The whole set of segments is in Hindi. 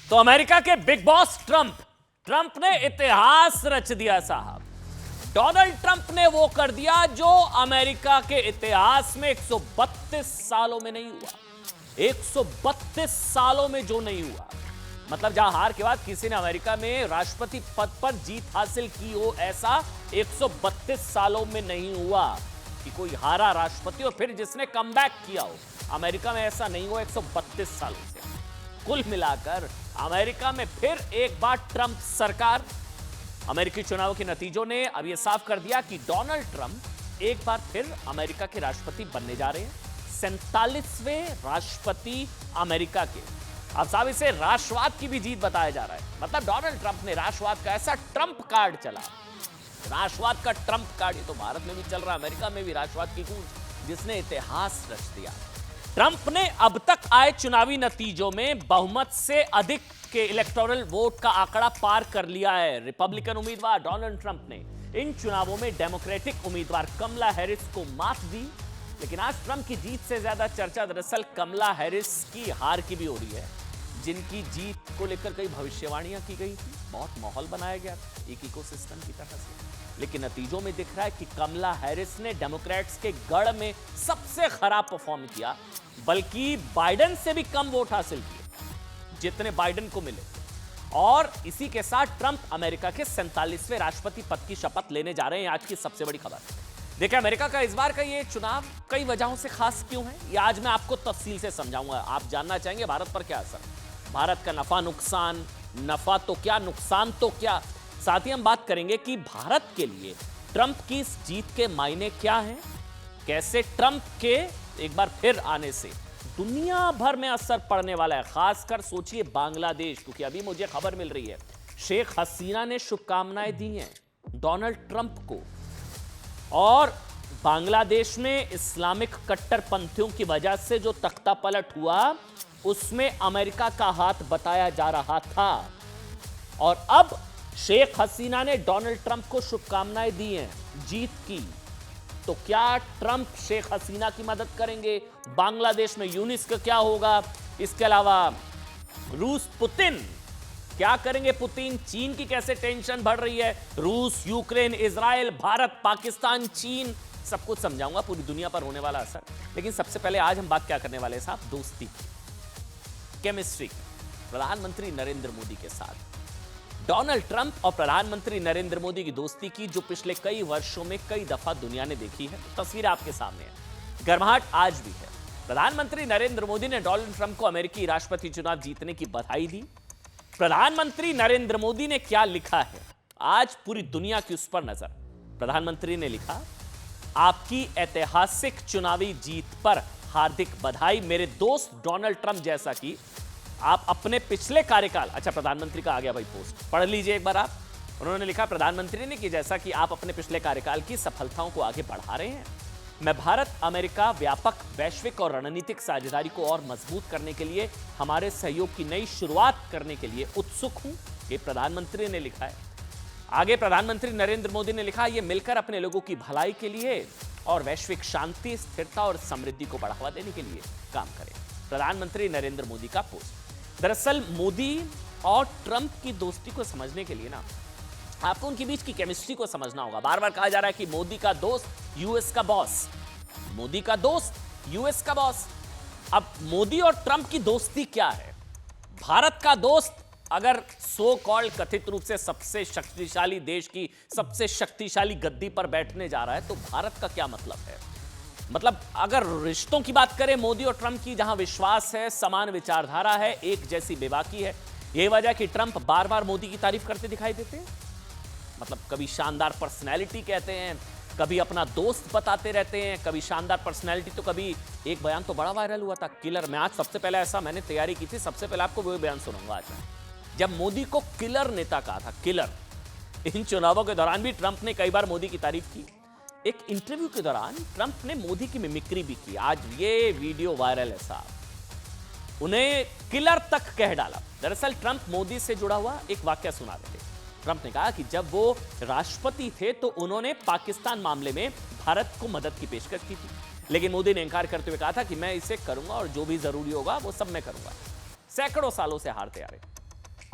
तो अमेरिका के बिग बॉस ट्रंप ने इतिहास रच दिया साहब। डोनाल्ड ट्रंप ने वो कर दिया जो अमेरिका के इतिहास में 132 सालों में नहीं हुआ। 132 सालों में जो नहीं हुआ, मतलब जहां हार के बाद किसी ने अमेरिका में राष्ट्रपति पद पर जीत हासिल की हो, ऐसा 132 सालों में नहीं हुआ कि कोई हारा राष्ट्रपति और फिर जिसने कमबैक किया हो। अमेरिका में ऐसा नहीं हुआ 132 सालों से। कुल मिलाकर अमेरिका में फिर एक बार ट्रंप सरकार। अमेरिकी चुनाव के नतीजों ने अब यह साफ कर दिया कि डोनाल्ड ट्रंप एक बार फिर अमेरिका के राष्ट्रपति बनने जा रहे हैं। 47वें राष्ट्रपति अमेरिका के। अब साहब इसे राष्ट्रवाद की भी जीत बताया जा रहा है। मतलब डोनाल्ड ट्रंप ने राष्ट्रवाद का ऐसा ट्रंप कार्ड चला, राष्ट्रवाद का ट्रंप कार्ड। ये तो भारत में भी चल रहा है, अमेरिका में भी राष्ट्रवाद की गूंज, जिसने इतिहास रच दिया। ट्रंप ने अब तक आए चुनावी नतीजों में बहुमत से अधिक के इलेक्टोरल वोट का आंकड़ा पार कर लिया है। रिपब्लिकन उम्मीदवार डोनाल्ड ट्रंप ने इन चुनावों में डेमोक्रेटिक उम्मीदवार कमला हैरिस को मात दी। लेकिन आज ट्रंप की जीत से ज्यादा चर्चा दरअसल कमला हैरिस की हार की भी हो रही है, जिनकी जीत को लेकर कई भविष्यवाणियां की गई थी। बहुत माहौल बनाया गया था एक इकोसिस्टम की तरह से। लेकिन नतीजों में दिख रहा है कि कमला हैरिस ने डेमोक्रेट्स के गढ़ में सबसे खराब परफॉर्म किया, बल्कि बाइडेन से भी कम वोट हासिल किए जितने बाइडेन को मिले। और इसी के साथ ट्रंप अमेरिका के 47वें राष्ट्रपति पद की शपथ लेने जा रहे हैं। आज की सबसे बड़ी खबर देखिए, अमेरिका का इस बार का ये चुनाव कई वजहों से खास क्यों है, ये आज मैं आपको तफसील से समझाऊंगा। आप जानना चाहेंगे भारत पर क्या असर, भारत का नफा नुकसान, नफा तो क्या नुकसान तो क्या। साथ ही हम बात करेंगे कि भारत के लिए ट्रंप की इस जीत के मायने क्या हैं, कैसे ट्रंप के एक बार फिर आने से दुनिया भर में असर पड़ने वाला है। खासकर सोचिए बांग्लादेश, क्योंकि अभी मुझे खबर मिल रही है शेख हसीना ने शुभकामनाएं दी हैं डोनाल्ड ट्रंप को। और बांग्लादेश में इस्लामिक कट्टरपंथियों की वजह से जो तख्ता पलट हुआ, उसमें अमेरिका का हाथ बताया जा रहा था। और अब शेख हसीना ने डोनाल्ड ट्रंप को शुभकामनाएं दी हैं जीत की। तो क्या ट्रंप शेख हसीना की मदद करेंगे? बांग्लादेश में यूनिस का क्या होगा? इसके अलावा रूस पुतिन क्या करेंगे? पुतिन चीन की कैसे टेंशन बढ़ रही है? रूस, यूक्रेन, इजराइल, भारत, पाकिस्तान, चीन, सब कुछ समझाऊंगा, पूरी दुनिया पर होने वाला असर। लेकिन सबसे पहले आज हम बात क्या करने वाले हैं साहब? दोस्ती, केमिस्ट्री। प्रधानमंत्री नरेंद्र मोदी के साथ डोनाल्ड ट्रंप और प्रधानमंत्री नरेंद्र मोदी की दोस्ती की जो पिछले कई वर्षों में कई दफा दुनिया ने देखी है, तस्वीर आपके सामने है। गर्माहट आज भी है। प्रधानमंत्री नरेंद्र मोदी ने डोनाल्ड ट्रंप को अमेरिकी राष्ट्रपति चुनाव जीतने की बधाई दी। प्रधानमंत्री नरेंद्र मोदी ने क्या लिखा है, आज पूरी दुनिया की उस पर नजर। प्रधानमंत्री ने लिखा, आपकी ऐतिहासिक चुनावी जीत पर हार्दिक बधाई मेरे दोस्त डोनाल्ड ट्रंप। जैसा कि आप अपने पिछले कार्यकाल, अच्छा प्रधानमंत्री का आ गया भाई पोस्ट, पढ़ लीजिए एक बार आप। उन्होंने लिखा प्रधानमंत्री ने कि जैसा कि आप अपने पिछले कार्यकाल की सफलताओं को आगे बढ़ा रहे हैं, मैं भारत अमेरिका व्यापक वैश्विक और रणनीतिक साझेदारी को और मजबूत करने के लिए हमारे सहयोग की नई शुरुआत करने के लिए उत्सुक हूं। ये प्रधानमंत्री ने लिखा है। आगे प्रधानमंत्री नरेंद्र मोदी ने लिखा, ये मिलकर अपने लोगों की भलाई के लिए और वैश्विक शांति, स्थिरता और समृद्धि को बढ़ावा देने के लिए काम करें। प्रधानमंत्री नरेंद्र मोदी का पोस्ट। दरअसल मोदी और ट्रंप की दोस्ती को समझने के लिए ना आपको उनके बीच की केमिस्ट्री को समझना होगा। बार बार कहा जा रहा है कि मोदी का दोस्त यूएस का बॉस, मोदी का दोस्त यूएस का बॉस। अब मोदी और ट्रंप की दोस्ती क्या है? भारत का दोस्त अगर सो कॉल्ड कथित रूप से सबसे शक्तिशाली देश की सबसे शक्तिशाली गद्दी पर बैठने जा रहा है, तो भारत का क्या मतलब है? मतलब अगर रिश्तों की बात करें मोदी और ट्रंप की, जहां विश्वास है, समान विचारधारा है, एक जैसी बेबाकी है, यही वजह कि ट्रंप बार बार मोदी की तारीफ करते दिखाई देते हैं। मतलब कभी शानदार पर्सनैलिटी कहते हैं, कभी अपना दोस्त बताते रहते हैं, कभी शानदार पर्सनैलिटी, तो कभी एक बयान तो बड़ा वायरल हुआ था, किलर। मैं आज सबसे पहले ऐसा मैंने तैयारी की थी, सबसे पहले आपको वही बयान सुनाऊंगा आज मैं, जब मोदी को किलर नेता कहा था, किलर। इन चुनावों के दौरान भी ट्रंप ने कई बार मोदी की तारीफ की। एक इंटरव्यू के दौरान ट्रंप ने मोदी की मिमिक्री भी की, आज ये वीडियो वायरल है साहब। उन्हें किलर तक कह डाला। दरअसल ट्रंप मोदी से जुड़ा हुआ एक वाक्य सुना रहे थे। ट्रंप ने कहा कि जब वो राष्ट्रपति थे तो उन्होंने पाकिस्तान मामले में भारत को मदद की पेशकश की थी, लेकिन मोदी ने इंकार करते हुए कहा था कि मैं इसे करूंगा और जो भी जरूरी होगा वो सब मैं करूंगा। सैकड़ों सालों से हारते आ रहे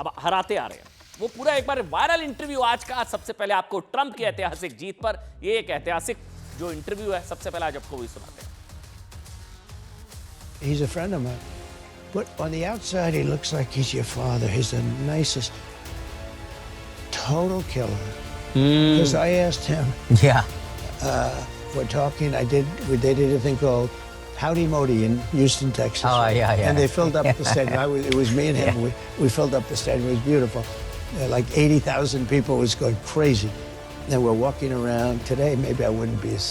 अब हराते आ रहे हैं। वो पूरा एक बार वायरल इंटरव्यू आज का, सबसे पहले आपको ट्रंप की ऐतिहासिक जीत पर, ये एक ऐतिहासिक जो इंटरव्यू है, सबसे पहले आज आपको वही सुनाते हैं। He's a friend of mine. But on the outside, he looks like he's your father. He's the nicest, total killer. Because I asked him, Yeah. we're talking, we did a thing called Howdy Modi in Houston, Texas. Oh, yeah, yeah. And they filled up the stadium. It was me and him. Yeah. We filled up the stadium. It was beautiful. Like 80,000 people. It was going crazy. And we're walking around. Today, maybe I wouldn't be as,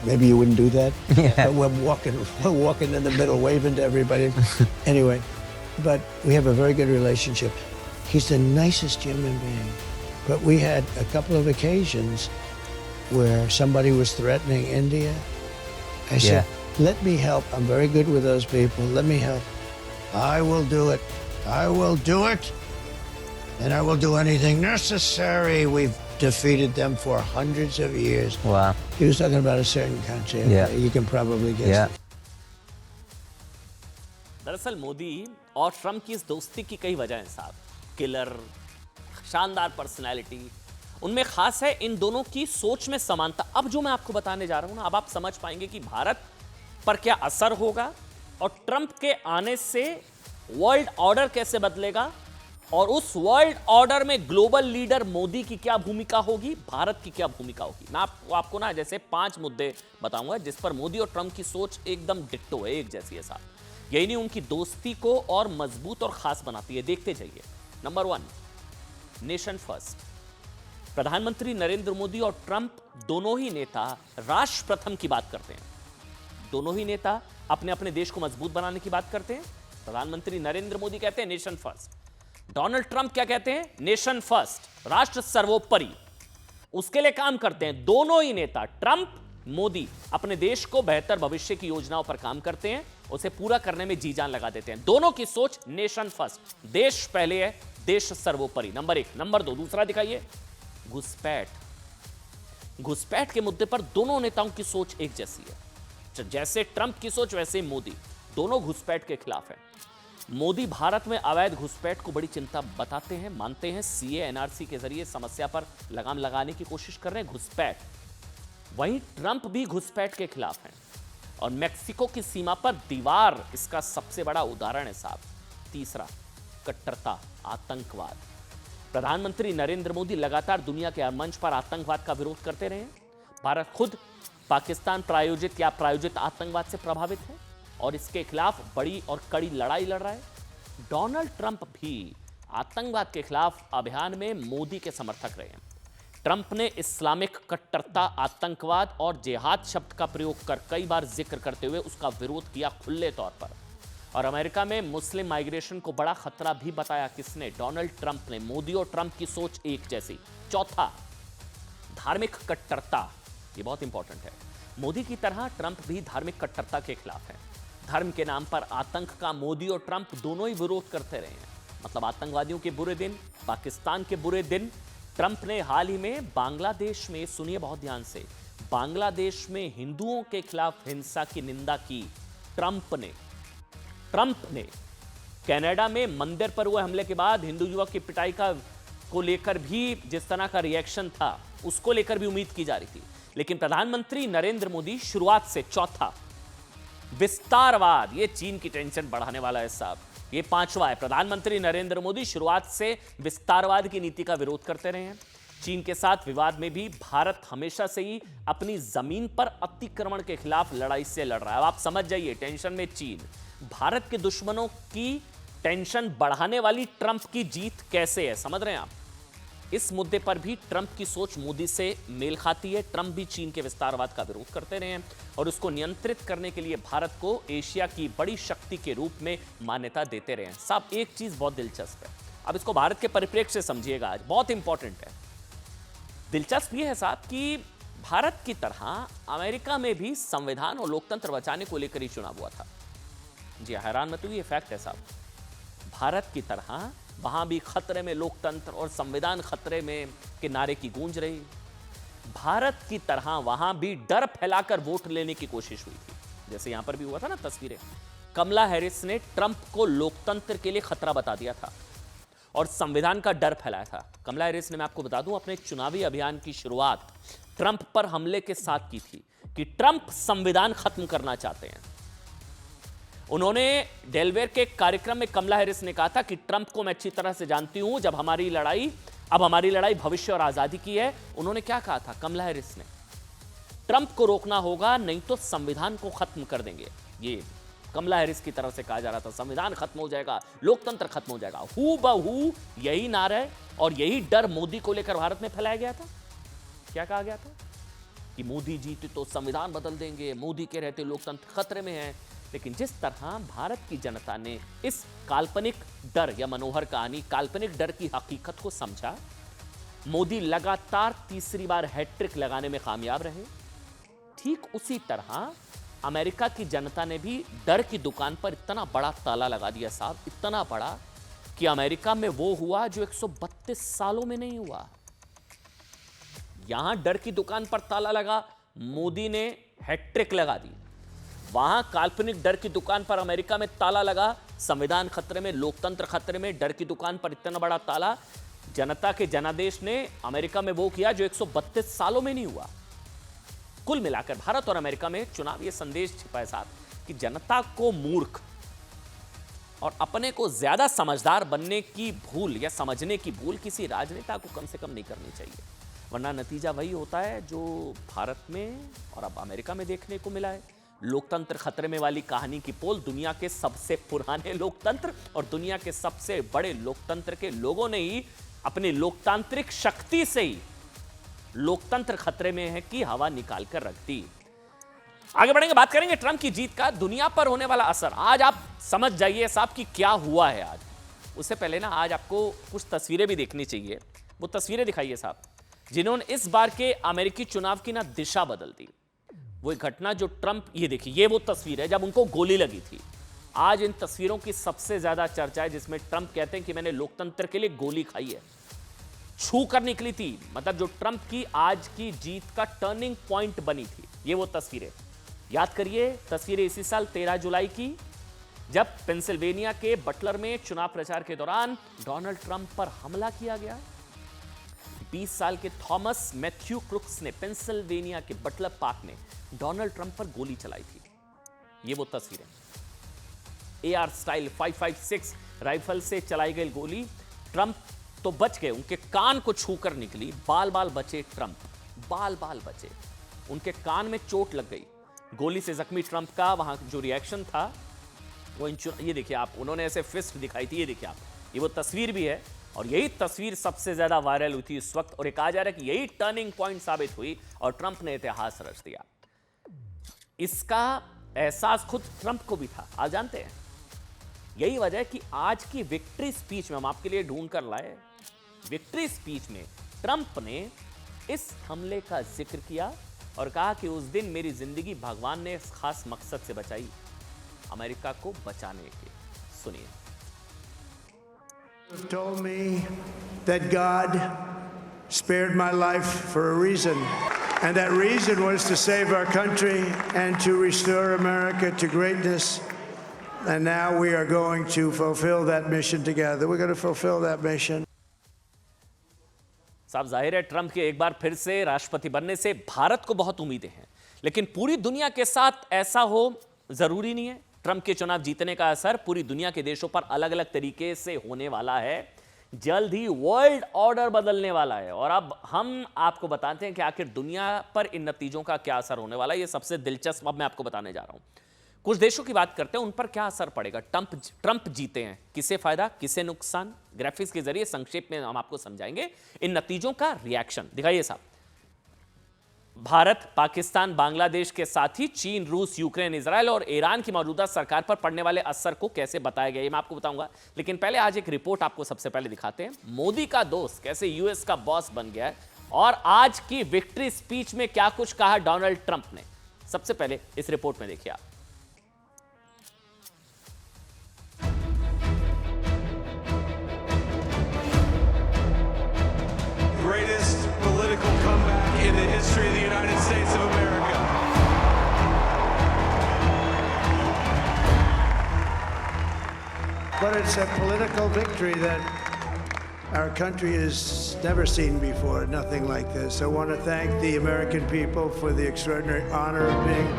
maybe you wouldn't do that. Yeah. But we're walking in the middle, waving to everybody. Anyway, but we have a very good relationship. He's the nicest human being. But we had a couple of occasions where somebody was threatening India. I said, let me help. I'm very good with those people. Let me help. I will do it. I will do it. And I will do anything necessary. We've defeated them for hundreds of years. Wow. He was talking about a certain country. Yeah. You can probably guess. Yeah. दरअसल मोदी और ट्रंप की इस दोस्ती की कई वजह हैं साहब। किलर, शानदार पर्सनैलिटी, उनमें खास है इन दोनों की सोच में समानता। अब जो मैं आपको बताने जा रहा हूं ना, अब आप समझ पाएंगे कि भारत पर क्या असर होगा और ट्रंप के आने से वर्ल्ड ऑर्डर कैसे बदलेगा, और उस वर्ल्ड ऑर्डर में ग्लोबल लीडर मोदी की क्या भूमिका होगी, भारत की क्या भूमिका होगी। मैं आपको ना जैसे 5 मुद्दे बताऊंगा जिस पर मोदी और ट्रंप की सोच एकदम डिट्टो है, एक जैसी है साहब। यही नहीं, उनकी दोस्ती को और मजबूत और खास बनाती है। देखते जाइए। Number 1, nation first. प्रधानमंत्री नरेंद्र मोदी और ट्रंप दोनों ही नेता राष्ट्र प्रथम की बात करते हैं। दोनों ही नेता अपने अपने देश को मजबूत बनाने की बात करते हैं। प्रधानमंत्री नरेंद्र मोदी कहते हैं नेशन फर्स्ट, डोनाल्ड ट्रंप क्या कहते हैं, नेशन फर्स्ट, राष्ट्र सर्वोपरि, उसके लिए काम करते हैं। दोनों ही नेता ट्रंप मोदी अपने देश को बेहतर भविष्य की योजनाओं पर काम करते हैं, उसे पूरा करने में जी जान लगा देते हैं। दोनों की सोच नेशन फर्स्ट, देश पहले है, देश सर्वोपरि, नंबर 1। नंबर 2, दूसरा दिखाइए, घुसपैठ। घुसपैठ के मुद्दे पर दोनों नेताओं की सोच एक जैसी है। जैसे ट्रंप की सोच वैसे मोदी, दोनों घुसपैठ के खिलाफ है। मोदी भारत में अवैध घुसपैठ को बड़ी चिंता बताते हैं, मानते हैं सीए एनआरसी के जरिए समस्या पर लगाम लगाने की कोशिश कर रहे हैं, घुसपैठ। वहीं ट्रंप भी घुसपैठ के खिलाफ हैं और मेक्सिको की सीमा पर दीवार इसका सबसे बड़ा उदाहरण है साहब। तीसरा, कट्टरता, आतंकवाद। प्रधानमंत्री नरेंद्र मोदी लगातार दुनिया के मंच पर आतंकवाद का विरोध करते रहे हैं। भारत खुद पाकिस्तान प्रायोजित या प्रायोजित आतंकवाद से प्रभावित है और इसके खिलाफ बड़ी और कड़ी लड़ाई लड़ रहा है। डोनाल्ड ट्रंप भी आतंकवाद के खिलाफ अभियान में मोदी के समर्थक रहे हैं। ट्रंप ने इस्लामिक कट्टरता, आतंकवाद और जिहाद शब्द का प्रयोग कर कई बार जिक्र करते हुए उसका विरोध किया खुले तौर पर। और अमेरिका में मुस्लिम माइग्रेशन को बड़ा खतरा भी बताया किसने, डोनाल्ड ट्रंप ने। मोदी और ट्रंप की सोच एक जैसी। चौथा, धार्मिक कट्टरता, ये बहुत इंपॉर्टेंट है। मोदी की तरह ट्रंप भी धार्मिक कट्टरता के खिलाफ है। धर्म के नाम पर आतंक का मोदी और ट्रंप दोनों ही विरोध करते रहे हैं। मतलब आतंकवादियों के बुरे दिन, पाकिस्तान के बुरे दिन। ट्रंप ने हाल ही में बांग्लादेश में, सुनिए बहुत ध्यान से, बांग्लादेश में हिंदुओं के खिलाफ हिंसा की निंदा की। ट्रंप ने कनाडा में मंदिर पर हुए हमले के बाद हिंदू युवक की पिटाई को लेकर भी जिस तरह का रिएक्शन था, उसको लेकर भी उम्मीद की जा रही थी। लेकिन प्रधानमंत्री नरेंद्र मोदी शुरुआत से, चौथा, विस्तारवाद, ये चीन की टेंशन बढ़ाने वाला है साहब। ये 5वां है, प्रधानमंत्री नरेंद्र मोदी शुरुआत से विस्तारवाद की नीति का विरोध करते रहे हैं। चीन के साथ विवाद में भी भारत हमेशा से ही अपनी जमीन पर अतिक्रमण के खिलाफ लड़ाई से लड़ रहा है। अब आप समझ जाइए, टेंशन में चीन, भारत के दुश्मनों की टेंशन बढ़ाने वाली ट्रंप की जीत कैसे है, समझ रहे हैं आप। इस मुद्दे पर भी ट्रंप की सोच मोदी से मेल खाती है। ट्रंप भी चीन के विस्तारवाद का विरोध करते रहे हैं और उसको नियंत्रित करने के लिए भारत को एशिया की बड़ी शक्ति के रूप में मान्यता देते रहे हैं। साहब एक चीज बहुत दिलचस्प है, अब इसको भारत के परिप्रेक्ष्य से समझिएगा, आज बहुत इंपॉर्टेंट है। दिलचस्प यह है साहब कि भारत की तरह अमेरिका में भी संविधान और लोकतंत्र बचाने को लेकर ही चुनाव हुआ था। जी हैरान मत हुई, ये फैक्ट है साहब। भारत की तरह वहां भी खतरे में लोकतंत्र और संविधान खतरे में के नारे की गूंज रही। भारत की तरह वहां भी डर फैलाकर वोट लेने की कोशिश हुई थी, जैसे यहां पर भी हुआ था ना तस्वीरें। कमला हैरिस ने ट्रंप को लोकतंत्र के लिए खतरा बता दिया था। और संविधान का डर फैलाया था। कमला हैरिस ने, मैं आपको बता दूं, अपने चुनावी अभियान की शुरुआत ट्रंप पर हमले के साथ की थी कि ट्रंप संविधान खत्म करना चाहते हैं। उन्होंने डेलवेयर के कार्यक्रम में कमला हैरिस ने कहा था कि ट्रंप को मैं अच्छी तरह से जानती हूं, अब हमारी लड़ाई भविष्य और आजादी की है। उन्होंने क्या कहा था कमला हैरिस ने? ट्रंप को रोकना होगा, नहीं तो संविधान को खत्म कर देंगे। ये कमला हैरिस की तरफ से कहा जा रहा था, संविधान खत्म हो जाएगा, लोकतंत्र खत्म हो जाएगा। हू बहू यही नारा है और यही डर मोदी को लेकर भारत में फैलाया गया था। क्या कहा गया था कि मोदी जीते तो संविधान बदल देंगे, मोदी के रहते लोकतंत्र खतरे में है। लेकिन जिस तरह भारत की जनता ने इस काल्पनिक डर या मनोहर कहानी काल्पनिक डर की हकीकत को समझा, मोदी लगातार तीसरी बार हैट्रिक लगाने में कामयाब रहे। ठीक उसी तरह अमेरिका की जनता ने भी डर की दुकान पर इतना बड़ा ताला लगा दिया साहब, इतना बड़ा कि अमेरिका में वो हुआ जो 132 सालों में नहीं हुआ। यहां डर की दुकान पर ताला लगा, मोदी ने हैट्रिक लगा दी। वहां काल्पनिक डर की दुकान पर अमेरिका में ताला लगा, संविधान खतरे में, लोकतंत्र खतरे में, डर की दुकान पर इतना बड़ा ताला जनता के जनादेश ने अमेरिका में वो किया जो 132 सालों में नहीं हुआ। कुल मिलाकर भारत और अमेरिका में चुनाव ये संदेश छिपा है साहब कि जनता को मूर्ख और अपने को ज्यादा समझदार बनने की भूल या समझने की भूल किसी राजनेता को कम से कम नहीं करनी चाहिए, वरना नतीजा वही होता है जो भारत में और अब अमेरिका में देखने को मिला है। लोकतंत्र खतरे में वाली कहानी की पोल दुनिया के सबसे पुराने लोकतंत्र और दुनिया के सबसे बड़े लोकतंत्र के लोगों ने ही अपनी लोकतांत्रिक शक्ति से ही लोकतंत्र खतरे में है कि हवा निकाल कर रख दी। आगे बढ़ेंगे, बात करेंगे ट्रंप की जीत का दुनिया पर होने वाला असर। आज आप समझ जाइए साहब कि क्या हुआ है आज। उससे पहले ना आज आपको कुछ तस्वीरें भी देखनी चाहिए। वो तस्वीरें दिखाइए साहब जिन्होंने इस बार के अमेरिकी चुनाव की ना दिशा बदल दी। वो एक घटना जो ट्रंप, ये देखिए, ये वो तस्वीर है जब उनको गोली लगी थी। आज इन तस्वीरों की सबसे ज्यादा चर्चा है जिसमें ट्रंप कहते हैं कि मैंने लोकतंत्र के लिए गोली खाई है, छू कर निकली थी। मतलब जो ट्रंप की आज की जीत का टर्निंग पॉइंट बनी थी, ये वो तस्वीरें याद करिए। तस्वीरें इसी साल 13 जुलाई की, जब पेंसिल्वेनिया के बटलर में चुनाव प्रचार के दौरान डोनाल्ड ट्रंप पर हमला किया गया। 20 साल के थॉमस मैथ्यू क्रुक्स ने पेंसिल्वेनिया के बटलर पार्क में डोनाल्ड ट्रंप पर गोली चलाई थी। ये वो तस्वीरें, AR स्टाइल 5.56 राइफल से चलाई गई गोली। ट्रंप तो बच गए, उनके कान को छूकर निकली, बाल बाल बचे ट्रंप, बाल बाल बचे, उनके कान में चोट लग गई। गोली से जख्मी ट्रंप का वहां जो रिएक्शन था वो ये देखिए आप, उन्होंने ऐसे फिस्ट दिखाई थी, ये देखिए आप, ये वो तस्वीर भी है और यही तस्वीर सबसे ज्यादा वायरल हुई थी इस वक्त। और एक कहा जा रहा है कि यही टर्निंग पॉइंट साबित हुई और ट्रंप ने इतिहास रच दिया। इसका एहसास खुद ट्रंप को भी था, आप जानते हैं। यही वजह है कि आज की विक्ट्री स्पीच में हम आपके लिए ढूंढ कर लाए, विक्ट्री स्पीच में ट्रंप ने इस हमले का जिक्र किया और कहा कि उस दिन मेरी जिंदगी भगवान ने इस खास मकसद से बचाई, अमेरिका को बचाने के। सुनिए। Told me that God spared my life for a reason, and that reason was to save our country and to restore America to greatness. And now we are going to fulfill that mission together. We're going to fulfill that mission. साहब जाहिर है ट्रंप के एक बार फिर से राष्ट्रपति बनने से भारत को बहुत उम्मीदें हैं, लेकिन पूरी दुनिया के साथ ऐसा हो जरूरी नहीं है। ट्रंप के चुनाव जीतने का असर पूरी दुनिया के देशों पर अलग अलग तरीके से होने वाला है। जल्द ही वर्ल्ड ऑर्डर बदलने वाला है और अब हम आपको बताते हैं कि आखिर दुनिया पर इन नतीजों का क्या असर होने वाला है। ये सबसे दिलचस्प अब मैं आपको बताने जा रहा हूं। कुछ देशों की बात करते हैं, उन पर क्या असर पड़ेगा। ट्रंप जीते हैं, किसे फायदा किसे नुकसान, ग्राफिक्स के जरिए संक्षेप में हम आपको समझाएंगे। इन नतीजों का रिएक्शन दिखाइए साहब। भारत, पाकिस्तान, बांग्लादेश के साथ ही चीन, रूस, यूक्रेन, इजराइल और ईरान की मौजूदा सरकार पर पड़ने वाले असर को कैसे बताया गया, ये मैं आपको बताऊंगा। लेकिन पहले आज एक रिपोर्ट आपको सबसे पहले दिखाते हैं। मोदी का दोस्त कैसे यूएस का बॉस बन गया है और आज की विक्ट्री स्पीच में क्या कुछ कहा डोनाल्ड ट्रंप ने। सबसे पहले इस रिपोर्ट में देखिए आप। Greatest political comeback in the history of the United States of America. But it's a political victory that Our country has never seen before nothing like this. I want to thank the American people for the extraordinary honor of being.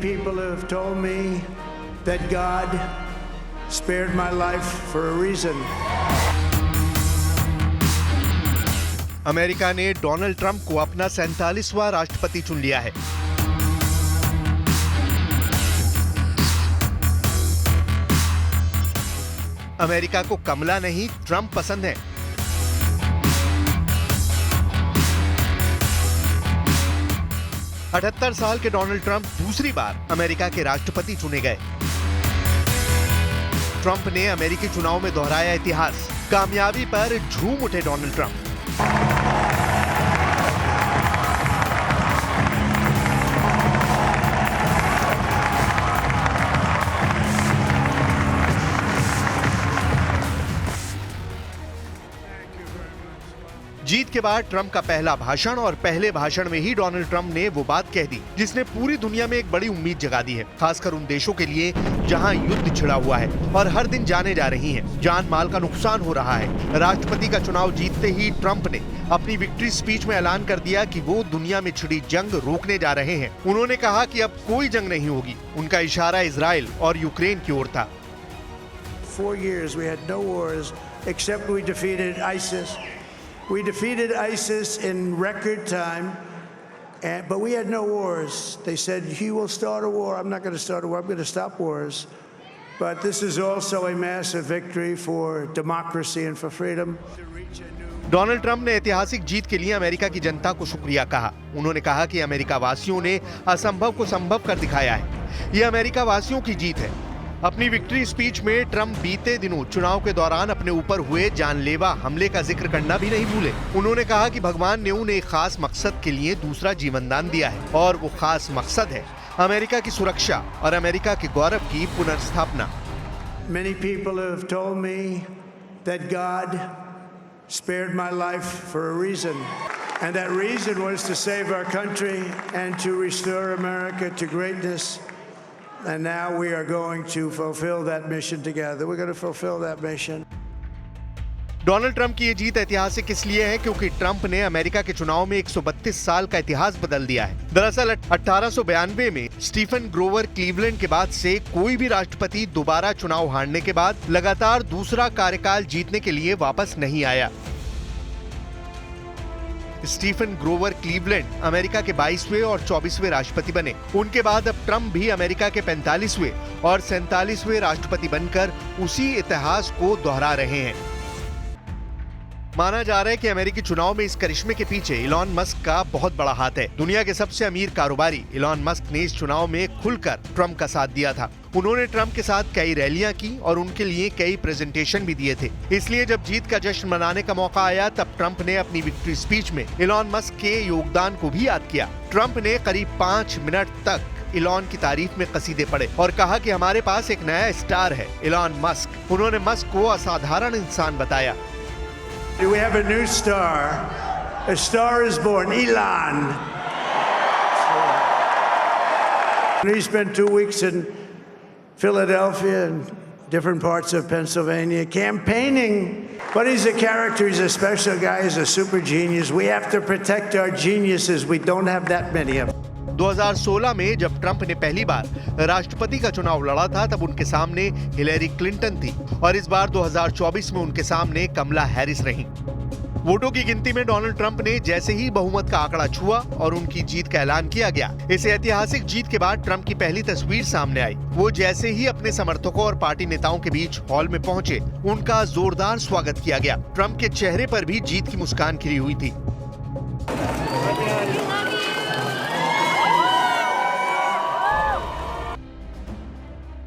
People have told me that God spared my life for a reason. America ने डोनाल्ड ट्रंप को अपना 47वां राष्ट्रपति चुन लिया है। अमेरिका को कमला नहीं, ट्रंप पसंद है। अठहत्तर साल के डोनाल्ड ट्रंप दूसरी बार अमेरिका के राष्ट्रपति चुने गए। ट्रंप ने अमेरिकी चुनाव में दोहराया इतिहास। कामयाबी पर झूम उठे डोनाल्ड ट्रंप। जीत के बाद ट्रंप का पहला भाषण, और पहले भाषण में ही डोनाल्ड ट्रंप ने वो बात कह दी जिसने पूरी दुनिया में एक बड़ी उम्मीद जगा दी है, खासकर उन देशों के लिए जहां युद्ध छिड़ा हुआ है और हर दिन जाने जा रही हैं, जान माल का नुकसान हो रहा है। राष्ट्रपति का चुनाव जीतते ही ट्रंप ने अपनी विक्ट्री स्पीच में ऐलान कर दिया कि वो दुनिया में छिड़ी जंग रोकने जा रहे हैं। उन्होंने कहा कि अब कोई जंग नहीं होगी। उनका इशारा इजराइल और यूक्रेन की ओर था। 4 years we had no wars except we defeated ISIS. We defeated ISIS in record time, but we had no wars. They said, he will start a war. I'm not going to start a war. I'm going to stop wars. But this is also a massive victory for democracy and for freedom. Donald Trump ने ऐतिहासिक जीत के लिए अमेरिका की जनता को शुक्रिया कहा। उन्होंने कहा कि अमेरिका वासियों ने असंभव को संभव कर दिखाया है। ये अमेरिका वासियों की जीत है। अपनी विक्ट्री स्पीच में ट्रंप बीते दिनों चुनाव के दौरान अपने ऊपर हुए जानलेवा हमले का जिक्र करना भी नहीं भूले। उन्होंने कहा कि भगवान ने उन्हें एक खास मकसद के लिए दूसरा जीवनदान दिया है और वो खास मकसद है अमेरिका की सुरक्षा और अमेरिका के गौरव की पुनर्स्थापना। Many people have told me that God spared my life for a reason, and that reason was to save our country and to restore America to greatness. And now we are going to fulfill that mission together. We're going to fulfill that mission. Donald Trump की ये जीत ऐतिहासिक इसलिए है क्योंकि ट्रंप ने अमेरिका के चुनाव में 132 साल का इतिहास बदल दिया है। दरअसल 1892 में स्टीफन ग्रोवर क्लीवलैंड के बाद से कोई भी राष्ट्रपति दोबारा चुनाव हारने के बाद लगातार दूसरा कार्यकाल जीतने के लिए वापस नहीं आया। स्टीफन ग्रोवर क्लीवलैंड अमेरिका के 22वें और 24वें राष्ट्रपति बने। उनके बाद अब ट्रंप भी अमेरिका के 45वें और 47वें राष्ट्रपति बनकर उसी इतिहास को दोहरा रहे हैं। माना जा रहा है कि अमेरिकी चुनाव में इस करिश्मे के पीछे इलॉन मस्क का बहुत बड़ा हाथ है। दुनिया के सबसे अमीर कारोबारी इलॉन मस्क ने इस चुनाव में खुलकर ट्रंप का साथ दिया था। उन्होंने ट्रंप के साथ कई रैलियां की और उनके लिए कई प्रेजेंटेशन भी दिए थे। इसलिए जब जीत का जश्न मनाने का मौका आया तब ट्रंप ने अपनी विक्ट्री स्पीच में इलॉन मस्क के योगदान को भी याद किया। ट्रंप ने करीब 5 मिनट तक इलॉन की तारीफ में कसीदे पढ़े और कहा कि हमारे पास एक नया स्टार है, इलॉन मस्क। उन्होंने मस्क को असाधारण इंसान बताया। We have a new star. A star is born, Elon. He spent 2 weeks in Philadelphia and different parts of Pennsylvania campaigning. But he's a character. He's a special guy. He's a super genius. We have to protect our geniuses. We don't have that many of them. 2016 में जब ट्रंप ने पहली बार राष्ट्रपति का चुनाव लड़ा था तब उनके सामने हिलेरी क्लिंटन थी और इस बार 2024 में उनके सामने कमला हैरिस रहीं। वोटों की गिनती में डोनाल्ड ट्रंप ने जैसे ही बहुमत का आंकड़ा छुआ और उनकी जीत का ऐलान किया गया, इस ऐतिहासिक जीत के बाद ट्रंप की पहली तस्वीर सामने आई। वो जैसे ही अपने समर्थकों और पार्टी नेताओं के बीच हॉल में पहुंचे, उनका जोरदार स्वागत किया गया। ट्रंप के चेहरे पर भी जीत की मुस्कान खिली हुई थी।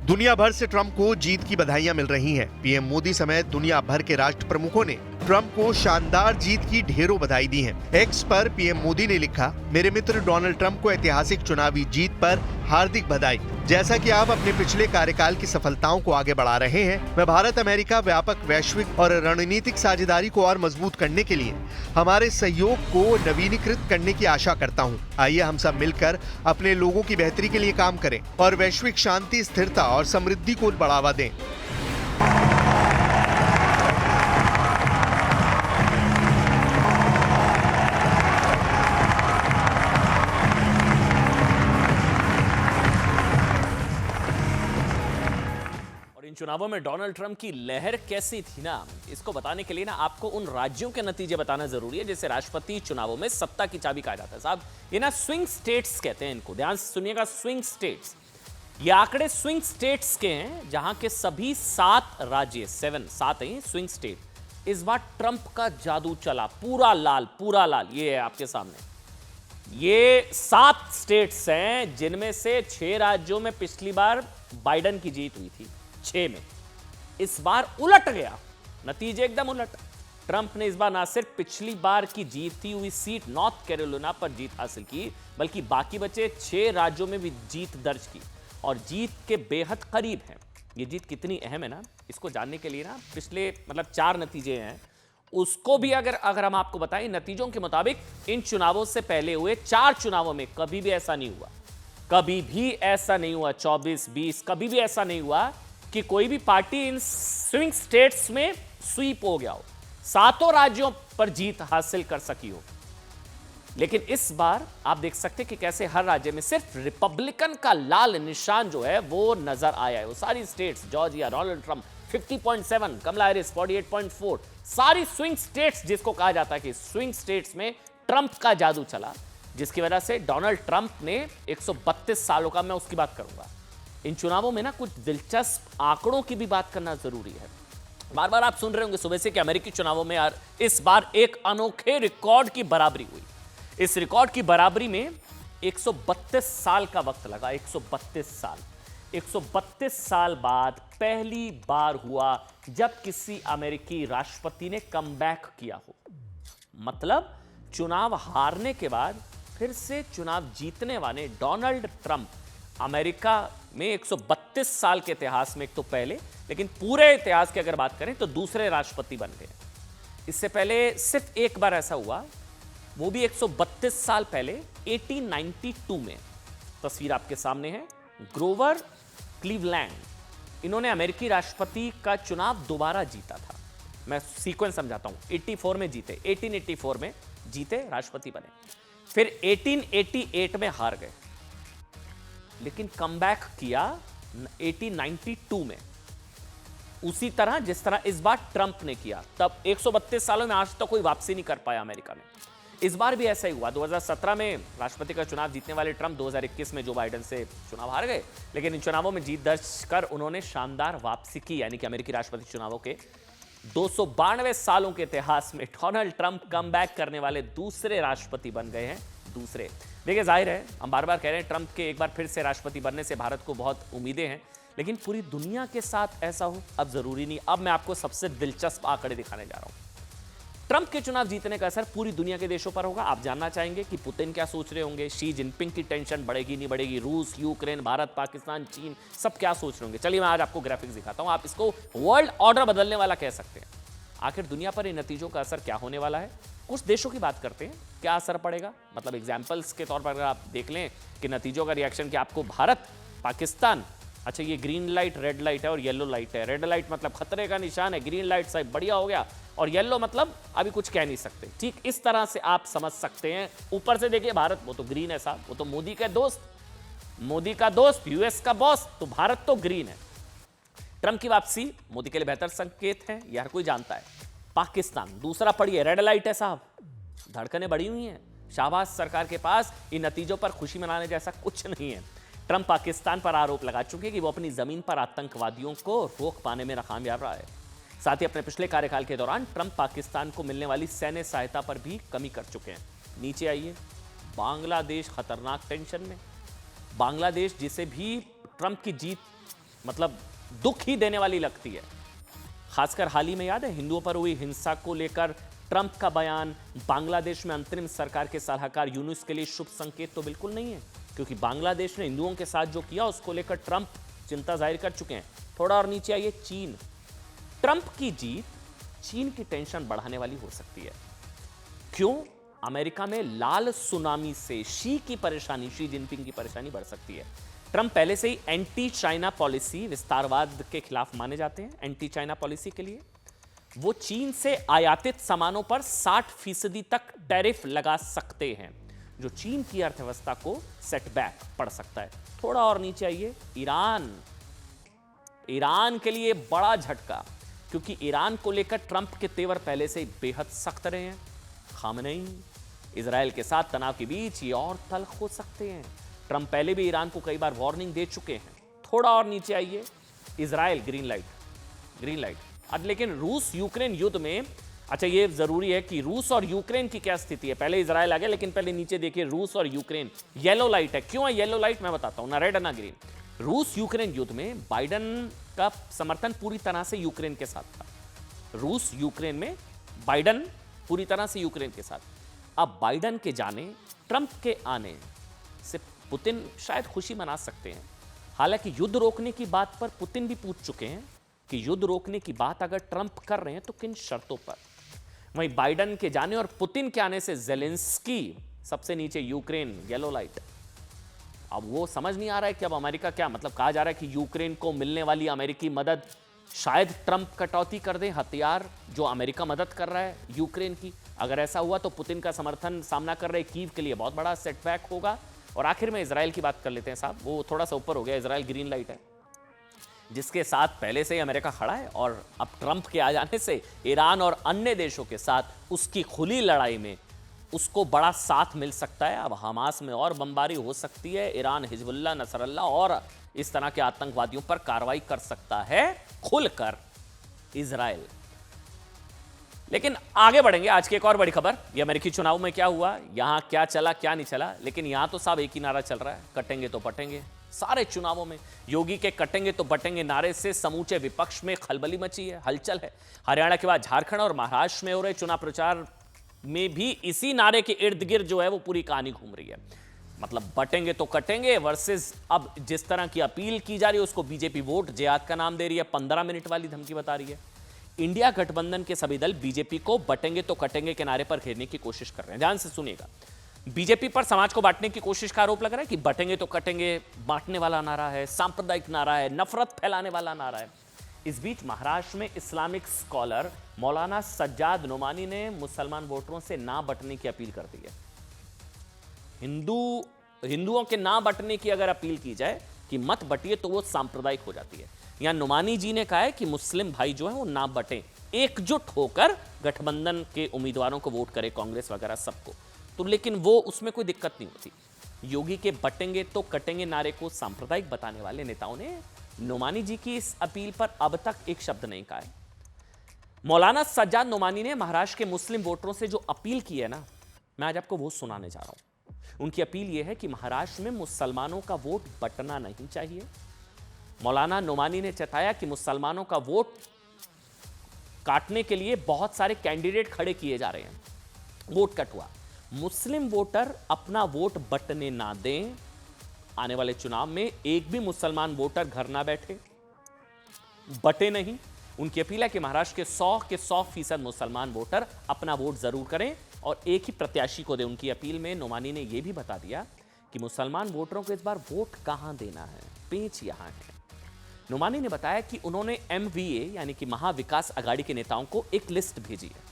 दुनिया भर से ट्रंप को जीत की बधाइयां मिल रही हैं। पीएम मोदी समेत दुनिया भर के राष्ट्र प्रमुखों ने ट्रंप को शानदार जीत की ढेरों बधाई दी है। एक्स पर पीएम मोदी ने लिखा, मेरे मित्र डोनाल्ड ट्रंप को ऐतिहासिक चुनावी जीत पर हार्दिक बधाई। जैसा कि आप अपने पिछले कार्यकाल की सफलताओं को आगे बढ़ा रहे हैं, मैं भारत अमेरिका व्यापक वैश्विक और रणनीतिक साझेदारी को और मजबूत करने के लिए हमारे सहयोग को नवीनीकृत करने की आशा करता हूं। आइए हम सब मिलकर अपने लोगों की बेहतरी के लिए काम करें और वैश्विक शांति, स्थिरता और समृद्धि को बढ़ावा दें। चुनावों में डोनाल्ड ट्रंप की लहर कैसी थी ना, इसको बताने के लिए ना आपको उन राज्यों के नतीजे बताना जरूरी है जिसे राष्ट्रपति चुनावों में सत्ता की चाबी कहा जाता है। साहब, ये ना स्विंग स्टेट्स कहते हैं इनको, ध्यान से सुनिएगा, स्विंग स्टेट्स। ये आंकड़े स्विंग स्टेट्स के हैं जहां के सभी 7 राज्य, 7 हैं स्विंग स्टेट। इस बार ट्रंप का जादू चला, पूरा लाल। ये है आपके सामने, ये 7 स्टेट्स हैं जिनमें से 6 राज्यों में पिछली बार बाइडेन की जीत हुई थी, 6 में। इस बार उलट गया, नतीजे एकदम उलट। ट्रंप ने इस बार ना सिर्फ पिछली बार की जीती हुई सीट नॉर्थ कैरोलिना पर जीत हासिल की, बल्कि बाकी बचे 6 राज्यों में भी जीत दर्ज की और जीत के बेहद करीब है। ये जीत कितनी अहम है ना, इसको जानने के लिए ना पिछले 4 नतीजे हैं, उसको भी अगर हम आपको बताएं। नतीजों के मुताबिक इन चुनावों से पहले हुए 4 चुनावों में कभी भी ऐसा नहीं हुआ, 24, 20, कभी भी ऐसा नहीं हुआ कि कोई भी पार्टी इन स्विंग स्टेट्स में स्वीप हो गया हो, 7 राज्यों पर जीत हासिल कर सकी हो। लेकिन इस बार आप देख सकते हैं कि कैसे हर राज्य में सिर्फ रिपब्लिकन का लाल निशान जो है वो नजर आया है। वो सारी स्टेट्स, जॉर्जिया डोनाल्ड ट्रंप 50.7, कमला हैरिस 48.4, सारी स्विंग स्टेट्स जिसको कहा जाता है कि स्विंग स्टेट्स में ट्रंप का जादू चला, जिसकी वजह से डोनाल्ड ट्रंप ने 132 सालों का, मैं उसकी बात करूंगा। इन चुनावों में ना कुछ दिलचस्प आंकड़ों की भी बात करना जरूरी है। बार बार आप सुन रहे होंगे सुबह से कि अमेरिकी चुनावों में यार इस बार एक अनोखे रिकॉर्ड की बराबरी हुई। इस रिकॉर्ड की बराबरी में 132 साल का वक्त लगा। 132 साल बाद पहली बार हुआ जब किसी अमेरिकी राष्ट्रपति ने कमबैक किया हो। मतलब चुनाव हारने के बाद फिर से चुनाव जीतने वाले डोनाल्ड ट्रंप अमेरिका में 132 साल के इतिहास में एक तो पहले, लेकिन पूरे इतिहास की अगर बात करें तो दूसरे राष्ट्रपति बन गए। इससे पहले सिर्फ एक बार ऐसा हुआ, वो भी 132 साल पहले 1892 में। तस्वीर आपके सामने है, ग्रोवर क्लीवलैंड। इन्होंने अमेरिकी राष्ट्रपति का चुनाव दोबारा जीता था। मैं सीक्वेंस समझाता हूं। 84 में जीते, 1884 में जीते, राष्ट्रपति बने। फिर 1888 में हार गए, लेकिन कमबैक किया 1892 में, उसी तरह जिस तरह इस बार ट्रंप ने किया। तब 132 सालों में आज तक कोई वापसी नहीं कर पाया अमेरिका में। इस बार भी ऐसा ही हुआ। 2017 में राष्ट्रपति का चुनाव जीतने वाले ट्रंप 2021 में जो बाइडेन से चुनाव हार गए, लेकिन इन चुनावों में जीत दर्ज कर उन्होंने शानदार वापसी की। यानी कि अमेरिकी राष्ट्रपति चुनावों के 292 सालों के इतिहास में डोनाल्ड ट्रंप कमबैक करने वाले दूसरे राष्ट्रपति बन गए हैं। दूसरे, देखिए जाहिर है हम बार बार कह रहे हैं ट्रंप के एक बार फिर से राष्ट्रपति बनने से भारत को बहुत उम्मीदें हैं, लेकिन पूरी दुनिया के साथ ऐसा हो अब जरूरी नहीं। अब मैं आपको सबसे दिलचस्प आंकड़े दिखाने जा रहा हूं। ट्रंप के चुनाव जीतने का असर पूरी दुनिया के देशों पर होगा। आप जानना चाहेंगे कि पुतिन क्या सोच रहे होंगे, शी जिनपिंग की टेंशन बढ़ेगी नहीं बढ़ेगी, रूस, यूक्रेन, भारत, पाकिस्तान, चीन, सब क्या सोच रहे होंगे। चलिए मैं आज आपको ग्राफिक्स दिखाता हूं। आप इसको वर्ल्ड ऑर्डर बदलने वाला कह सकते हैं। आखिर दुनिया पर इन नतीजों का असर क्या होने वाला है। कुछ देशों की बात करते हैं, क्या असर पड़ेगा। मतलब एग्जाम्पल्स के तौर पर अगर आप देख लें कि नतीजों का रिएक्शन कि आपको भारत, पाकिस्तान, अच्छा ये ग्रीन लाइट, रेड लाइट है और येलो लाइट है। रेड लाइट मतलब खतरे का निशान है, ग्रीन लाइट साहब बढ़िया हो गया, और येलो मतलब अभी कुछ कह नहीं सकते। ठीक इस तरह से आप समझ सकते हैं। ऊपर से देखिए भारत, वो तो ग्रीन है साहब, वो तो मोदी का दोस्त, मोदी का दोस्त, यूएस का बॉस, तो भारत तो ग्रीन है। ट्रंप की वापसी मोदी के लिए बेहतर संकेत है, यह हर कोई जानता है। पाकिस्तान दूसरा पढ़िए, रेड लाइट है साहब, धड़कनें बढ़ी हुई हैं। शाहबाज सरकार के पास इन नतीजों पर खुशी मनाने जैसा कुछ नहीं है। ट्रंप पाकिस्तान पर आरोप लगा चुके हैं कि वो अपनी जमीन पर आतंकवादियों को रोक पाने में नाकामयाब रहा है। साथ ही अपने पिछले कार्यकाल के दौरान ट्रंप पाकिस्तान को मिलने वाली सैन्य सहायता पर भी कमी कर चुके हैं। नीचे आइए, बांग्लादेश खतरनाक टेंशन में। बांग्लादेश जिसे भी ट्रंप की जीत मतलब दुख ही देने वाली लगती है, खासकर हाल ही में याद है हिंदुओं पर हुई हिंसा को लेकर ट्रंप का बयान, बांग्लादेश में अंतरिम सरकार के सलाहकार यूनुस के लिए शुभ संकेत तो बिल्कुल नहीं है, क्योंकि बांग्लादेश ने हिंदुओं के साथ जो किया उसको लेकर ट्रंप चिंता जाहिर कर चुके हैं। थोड़ा और नीचे आइए, चीन। ट्रंप की जीत चीन की टेंशन बढ़ाने वाली हो सकती है। क्यों? अमेरिका में लाल सुनामी से शी जिनपिंग की परेशानी बढ़ सकती है। ट्रंप पहले से ही एंटी चाइना पॉलिसी, विस्तारवाद के खिलाफ माने जाते हैं। एंटी चाइना पॉलिसी के लिए वो चीन से आयातित सामानों पर 60% तक टैरिफ लगा सकते हैं, जो चीन की अर्थव्यवस्था को सेटबैक पड़ सकता है। थोड़ा और नीचे आइए, ईरान के लिए बड़ा झटका, क्योंकि ईरान को लेकर ट्रंप के तेवर पहले से ही बेहद सख्त रहे हैं। खामनेई, इजराइल के साथ तनाव के बीच ये और तल्ख हो सकते हैं। ट्रंप पहले भी ईरान को कई बार वार्निंग दे चुके हैं। थोड़ा और नीचे आइए, इजराइल ग्रीन लाइट। अब लेकिन रूस यूक्रेन युद्ध में, अच्छा ये जरूरी है कि रूस और यूक्रेन की क्या स्थिति है। पहले इजराइल आ गया, लेकिन पहले नीचे देखिए रूस और यूक्रेन। येलो लाइट है। क्यों है येलो लाइट, मैं बताता हूं, ना रेड ना ग्रीन। रूस यूक्रेन युद्ध में बाइडन का समर्थन पूरी तरह से यूक्रेन के साथ था। रूस यूक्रेन में बाइडन पूरी तरह से यूक्रेन के साथ। अब बाइडन के जाने, ट्रंप के आने से पुतिन शायद खुशी मना सकते हैं। हालांकि युद्ध रोकने की बात पर पुतिन भी पूछ चुके हैं कि युद्ध रोकने की बात अगर ट्रंप कर रहे हैं तो किन शर्तों पर। वहीं बाइडन के जाने और पुतिन के आने से जेलेंस्की सबसे नीचे, यूक्रेन येलो लाइट। अब वो समझ नहीं आ रहा है कि अब अमेरिका क्या, मतलब कहा जा रहा है कि यूक्रेन को मिलने वाली अमेरिकी मदद शायद ट्रंप कटौती कर दे हथियार जो अमेरिका मदद कर रहा है यूक्रेन की। अगर ऐसा हुआ तो पुतिन का समर्थन सामना कर रहे कीव के लिए बहुत बड़ा सेटबैक होगा। और आखिर में इजराइल की बात कर लेते हैं साहब, वो थोड़ा सा ऊपर हो गया। इजराइल ग्रीन लाइट है, जिसके साथ पहले से ही अमेरिका खड़ा है, और अब ट्रंप के आ जाने से ईरान और अन्य देशों के साथ उसकी खुली लड़ाई में उसको बड़ा साथ मिल सकता है। अब हमास में और बमबारी हो सकती है। ईरान हिजबुल्लाह, नसरल्लाह और इस तरह के आतंकवादियों पर कार्रवाई कर सकता है खुलकर इजराइल। लेकिन आगे बढ़ेंगे, आज की एक और बड़ी खबर, ये अमेरिकी चुनाव में क्या हुआ, यहां क्या चला क्या नहीं चला। लेकिन यहां तो साहब एक ही नारा चल रहा है, कटेंगे तो पटेंगे। सारे चुनावों में योगी के कटेंगे तो बटेंगे नारे से समूचे विपक्ष में खलबली मची है, हलचल है। हरियाणा के बाद झारखंड और महाराष्ट्र में हो रहे चुनाव प्रचार में भी इसी नारे के इर्द गिर्द जो है वो पूरी कहानी घूम रही है। मतलब बटेंगे तो कटेंगे वर्सेस अब जिस तरह की अपील की जा रही है उसको बीजेपी वोट जिहाद का नाम दे रही है, 15 मिनट वाली धमकी बता रही है। इंडिया गठबंधन के सभी दल बीजेपी को बटेंगे तो कटेंगे के नारे पर घेरने की कोशिश कर रहे हैं। ध्यान से सुनिएगा, बीजेपी पर समाज को बांटने की कोशिश का आरोप लग रहा है कि बटेंगे तो कटेंगे बांटने वाला नारा है, सांप्रदायिक नारा है, नफरत फैलाने वाला नारा है। इस बीच महाराष्ट्र में इस्लामिक स्कॉलर मौलाना सज्जाद नोमानी ने मुसलमान वोटरों से ना बटने की अपील कर दी है। हिंदुओं के ना बटने की अगर अपील की जाए कि मत बटिए तो वो सांप्रदायिक हो जाती है। यहां नोमानी जी ने कहा है कि मुस्लिम भाई जो है वो ना बटें, एकजुट होकर गठबंधन के उम्मीदवारों को वोट करे, कांग्रेस वगैरह सबको। तो लेकिन वो उसमें कोई दिक्कत नहीं होती। योगी के बटेंगे तो कटेंगे नारे को सांप्रदायिक बताने वाले नेताओं ने नोमानी जी की इस अपील पर अब तक एक शब्द नहीं कहा है। मौलाना सज्जाद नोमानी ने महाराष्ट्र के मुस्लिम वोटरों से जो अपील की है ना, मैं आज आपको वो सुनाने जा रहा हूं। उनकी अपील यह है कि महाराष्ट्र में मुसलमानों का वोट बटना नहीं चाहिए। मौलाना नोमानी ने चेताया कि मुसलमानों का वोट काटने के लिए बहुत सारे कैंडिडेट खड़े किए जा रहे हैं, वोट कटवा। मुस्लिम वोटर अपना वोट बटने ना दें। आने वाले चुनाव में एक भी मुसलमान वोटर घर ना बैठे, बटे नहीं। उनकी अपील है कि महाराष्ट्र के 100% मुसलमान वोटर अपना वोट जरूर करें और एक ही प्रत्याशी को दें। उनकी अपील में नोमानी ने यह भी बता दिया कि मुसलमान वोटरों को इस बार वोट कहां देना है, पेच यहां है। नोमानी ने बताया कि उन्होंने MVA यानी कि महाविकास अघाड़ी के नेताओं को एक लिस्ट भेजी है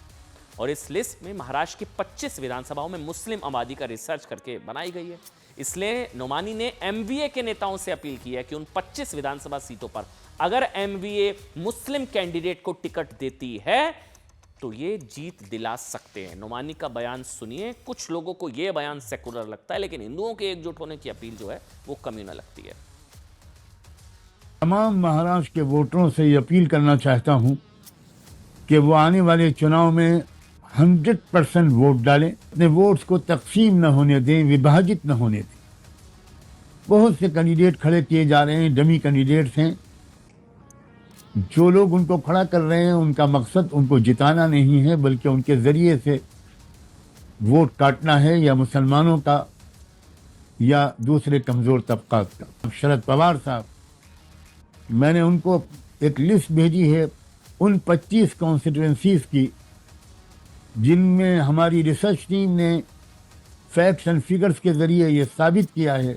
और इस लिस्ट में महाराष्ट्र की 25 विधानसभाओं में मुस्लिम आबादी का रिसर्च करके बनाई गई है। इसलिए नोमानी ने MVA के नेताओं से अपील की है कि उन 25 विधानसभा सीटों पर अगर MVA मुस्लिम कैंडिडेट को टिकट देती है तो ये जीत दिला सकते हैं। नोमानी का बयान सुनिए। कुछ लोगों को यह बयान सेकुलर लगता है, लेकिन हिंदुओं के एकजुट होने की अपील जो है वो कम्युनल लगती है। तमाम महाराष्ट्र के वोटरों से ये अपील करना चाहता हूं कि वो आने वाले चुनाव में 100% वोट डालें, अपने वोट्स को तकसीम न होने दें, विभाजित न होने दें। बहुत से कैंडिडेट खड़े किए जा रहे हैं, डमी कैंडिडेट्स हैं। जो लोग उनको खड़ा कर रहे हैं उनका मकसद उनको जिताना नहीं है, बल्कि उनके जरिए से वोट काटना है, या मुसलमानों का या दूसरे कमजोर तबकात का। शरद पवार साहब, मैंने उनको एक लिस्ट भेजी है उन 25 कॉन्स्टिट्यूएंसीज की जिनमें हमारी रिसर्च टीम ने फैक्ट्स एंड फिगर्स के जरिए ये साबित किया है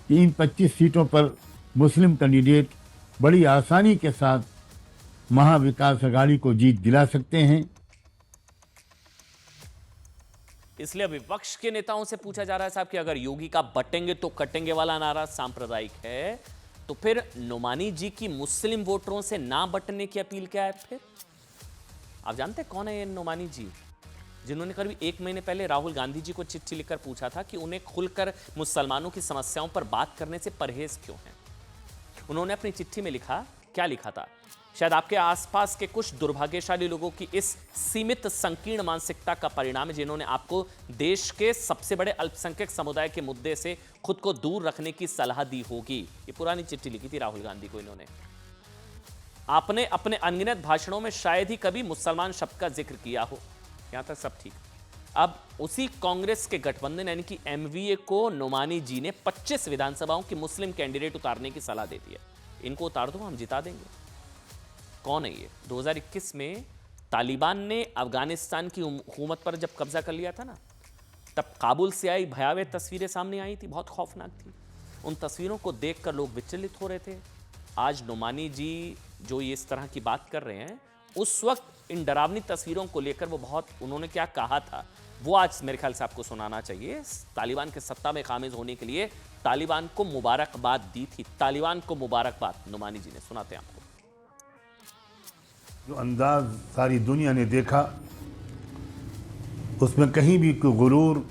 कि इन 25 सीटों पर मुस्लिम कैंडिडेट बड़ी आसानी के साथ महाविकास अघाड़ी को जीत दिला सकते हैं। इसलिए विपक्ष के नेताओं से पूछा जा रहा है साहब कि अगर योगी का बटेंगे तो कटेंगे वाला नारा सांप्रदायिक है, तो फिर नोमानी जी की मुस्लिम वोटरों से ना बटने की अपील क्या है? फिर आप जानते हैं कौन है ये नोमानी जी, जिन्होंने करीब 1 महीने पहले राहुल गांधी जी को चिट्ठी लिखकर पूछा था कि उन्हें खुलकर मुसलमानों की समस्याओं पर बात करने से परहेज क्यों है। उन्होंने अपनी चिट्ठी में लिखा, क्या लिखा था? शायद आपके आसपास के कुछ दुर्भाग्यशाली लोगों की इस सीमित संकीर्ण मानसिकता का परिणाम है, जिन्होंने आपको देश के सबसे बड़े अल्पसंख्यक समुदाय के मुद्दे से खुद को दूर रखने की सलाह दी होगी। ये पुरानी चिट्ठी लिखी थी राहुल गांधी को इन्होंने। आपने अपने अनगिनत भाषणों में शायद ही कभी मुसलमान शब्द का जिक्र किया हो, यहां तक सब ठीक। अब उसी कांग्रेस के गठबंधन यानी कि एमवीए को नोमानी जी ने 25 विधानसभाओं की मुस्लिम कैंडिडेट उतारने की सलाह दे दी है। इनको उतार दो, हम जिता देंगे। कौन है ये? 2021 में तालिबान ने अफगानिस्तान की हुकूमत पर जब कब्जा कर लिया था ना, तब काबुल से आई भयावह तस्वीरें सामने आई थी, बहुत खौफनाक थी। उन तस्वीरों को देखकर लोग विचलित हो रहे थे। आज नोमानी जी जो ये इस तरह की बात कर रहे हैं, उस वक्त इन डरावनी तस्वीरों को लेकर वो बहुत, उन्होंने क्या कहा था वो आज मेरे ख्याल से आपको सुनाना चाहिए। तालिबान के सत्ता में कामिज होने के लिए तालिबान को मुबारकबाद दी थी, तालिबान को मुबारकबाद नोमानी जी ने। सुनाते हैं आपको। जो अंदाज सारी दुनिया ने देखा, उसमें कहीं भी कोई गुरूर,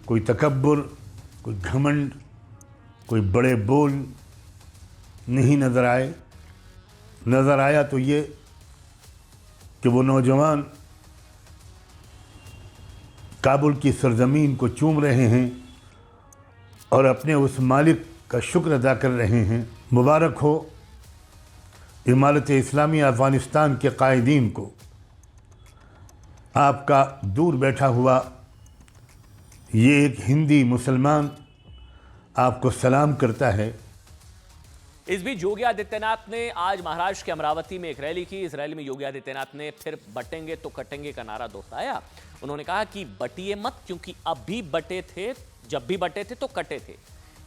कोई तकब्बुर, कोई घमंड, कोई बड़े बोल नहीं नजर आए। नजर आया तो ये कि वो नौजवान काबुल की सरजमीन को चूम रहे हैं और अपने उस मालिक का शुक्र अदा कर रहे हैं। मुबारक हो इमारत इस्लामी अफ़गानिस्तान के कायदीन को। आपका दूर बैठा हुआ ये एक हिंदी मुसलमान आपको सलाम करता है। इस बीच योगी आदित्यनाथ ने आज महाराष्ट्र के अमरावती में एक रैली की। इस रैली में योगी आदित्यनाथ ने फिर बटेंगे तो कटेंगे का नारा दोहराया। उन्होंने कहा कि बटिए मत, क्योंकि अब भी बटे थे, जब भी बटे थे तो कटे थे।